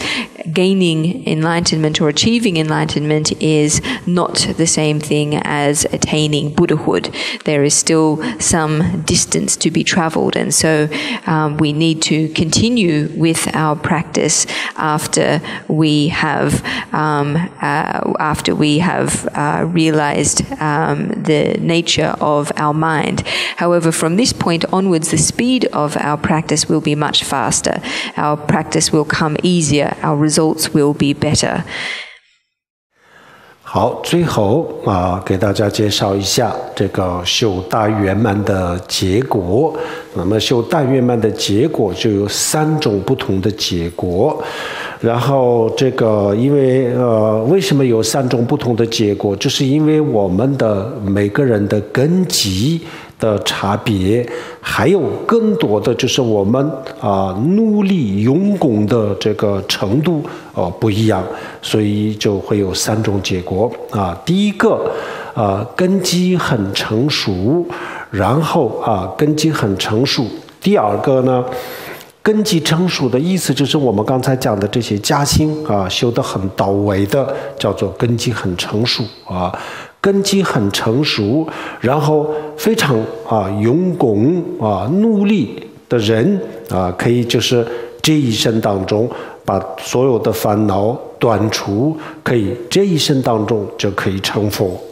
gaining enlightenment or achieving enlightenment is not the same thing as attaining Buddhahood. There is still some distance to be traveled, and so we need to continue with our practice after we have realized the nature of our mind. However, from this point onwards, the speed of our practice will be much faster. Our practice will come easier. Our results will be better. 好，最后给大家介绍一下这个修大圆满的结果。那么修大圆满的结果就有3种不同的结果。然后这个因为为什么有3种不同的结果？就是因为我们的每个人的根基的差别，还有更多的就是我们努力用功的这个程度不一样，所以就会有3种结果第一个根基很成熟，然后根基很成熟。第二个呢，根基成熟的意思就是我们刚才讲的这些加行修得很到位的，叫做根基很成熟根基很成熟，然后非常用功努力的人可以就是这一生当中把所有的烦恼断除，可以这一生当中就可以成佛。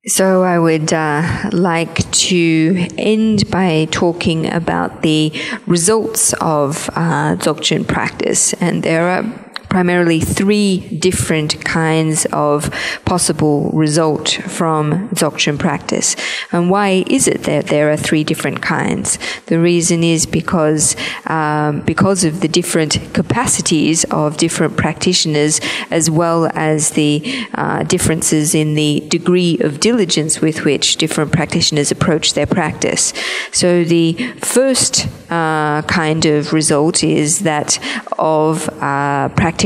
So I would like to end by talking about the results of Dzogchen practice, and there are primarily 3 different kinds of possible result from Dzogchen practice. And why is it that there are 3 different kinds? The reason is because of the different capacities of different practitioners, as well as the differences in the degree of diligence with which different practitioners approach their practice. So the first kind of result is that of practitioners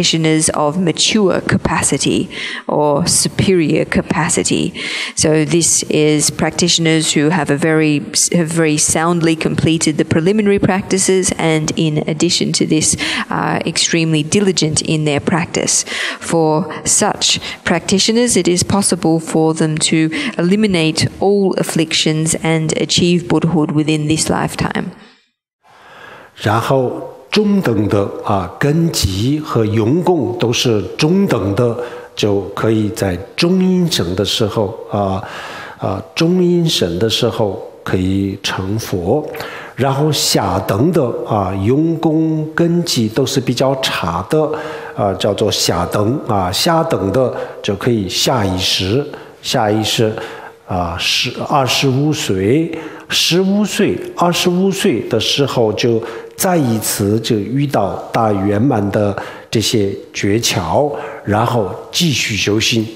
of mature capacity or superior capacity. So this is practitioners who have very soundly completed the preliminary practices, and in addition to this are extremely diligent in their practice. For such practitioners, it is possible for them to eliminate all afflictions and achieve Buddhahood within this lifetime. 然后中等的根基和用功都是中等的，就可以在中阴身的时候中阴身的时候可以成佛。然后下等的用功根基都是比较差的叫做下等下等的就可以下一世25岁25岁的时候就再一次就遇到大圆满的这些诀窍，然后继续修行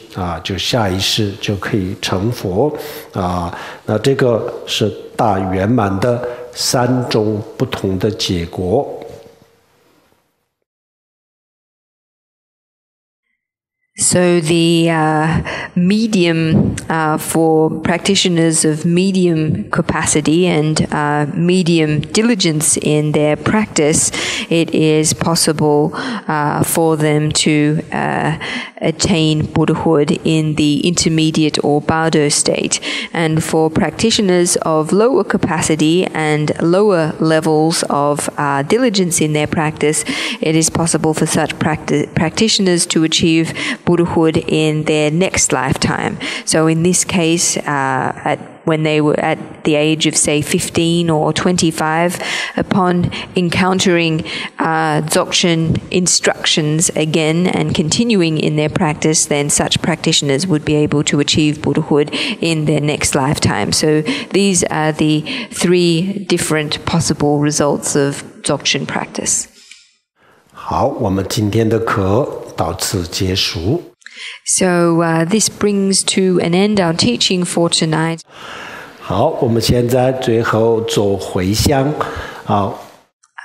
就下一世就可以成佛那这个是大圆满的3种不同的结果。So the medium for practitioners of medium capacity and medium diligence in their practice, it is possible for them to attain Buddhahood in the intermediate or Bardo state. And for practitioners of lower capacity and lower levels of diligence in their practice, it is possible for such practitioners to achieve Buddhahood in their next lifetime. So in this case, when they were at the age of, say, 15 or 25, upon encountering Dzogchen instructions again and continuing in their practice, then such practitioners would be able to achieve Buddhahood in their next lifetime. So these are the 3 different possible results of Dzogchen practice. 好，我们今天的课到此结束。So this brings to an end our teaching for tonight. 好，我们现在最后做回向。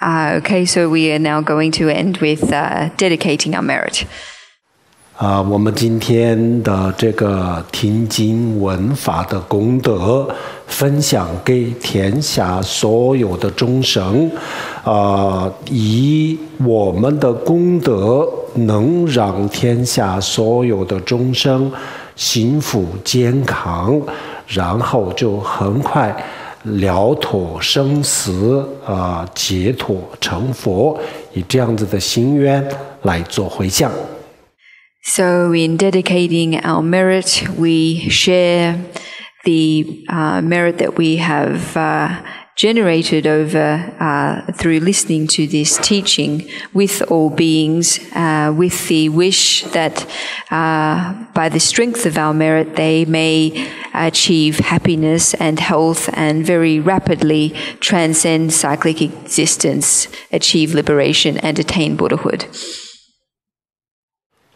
Okay, so we are now going to end with dedicating our merit. 我们今天的这个听经闻法的功德，分享给天下所有的众生，以我们的功德能让天下所有的众生幸福健康，然后就很快了脱生死，解脱成佛，以这样子的心愿来做回向。So in dedicating our merit, we share the merit that we have generated over through listening to this teaching with all beings, with the wish that by the strength of our merit they may achieve happiness and health and very rapidly transcend cyclic existence, achieve liberation and attain Buddhahood.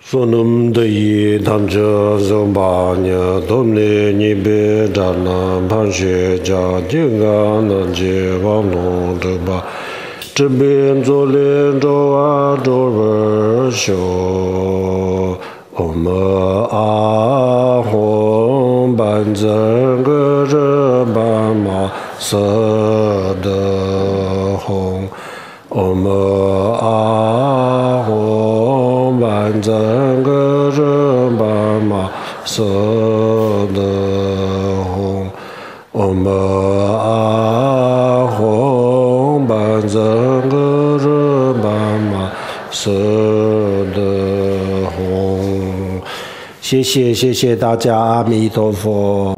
所能得以当着人把年都内你别扎那盘学家定啊那结往弄着吧这边做连着周文修我们红板整个这斑马色的红我们红板整个这斑马色的谢谢大家，阿弥陀佛。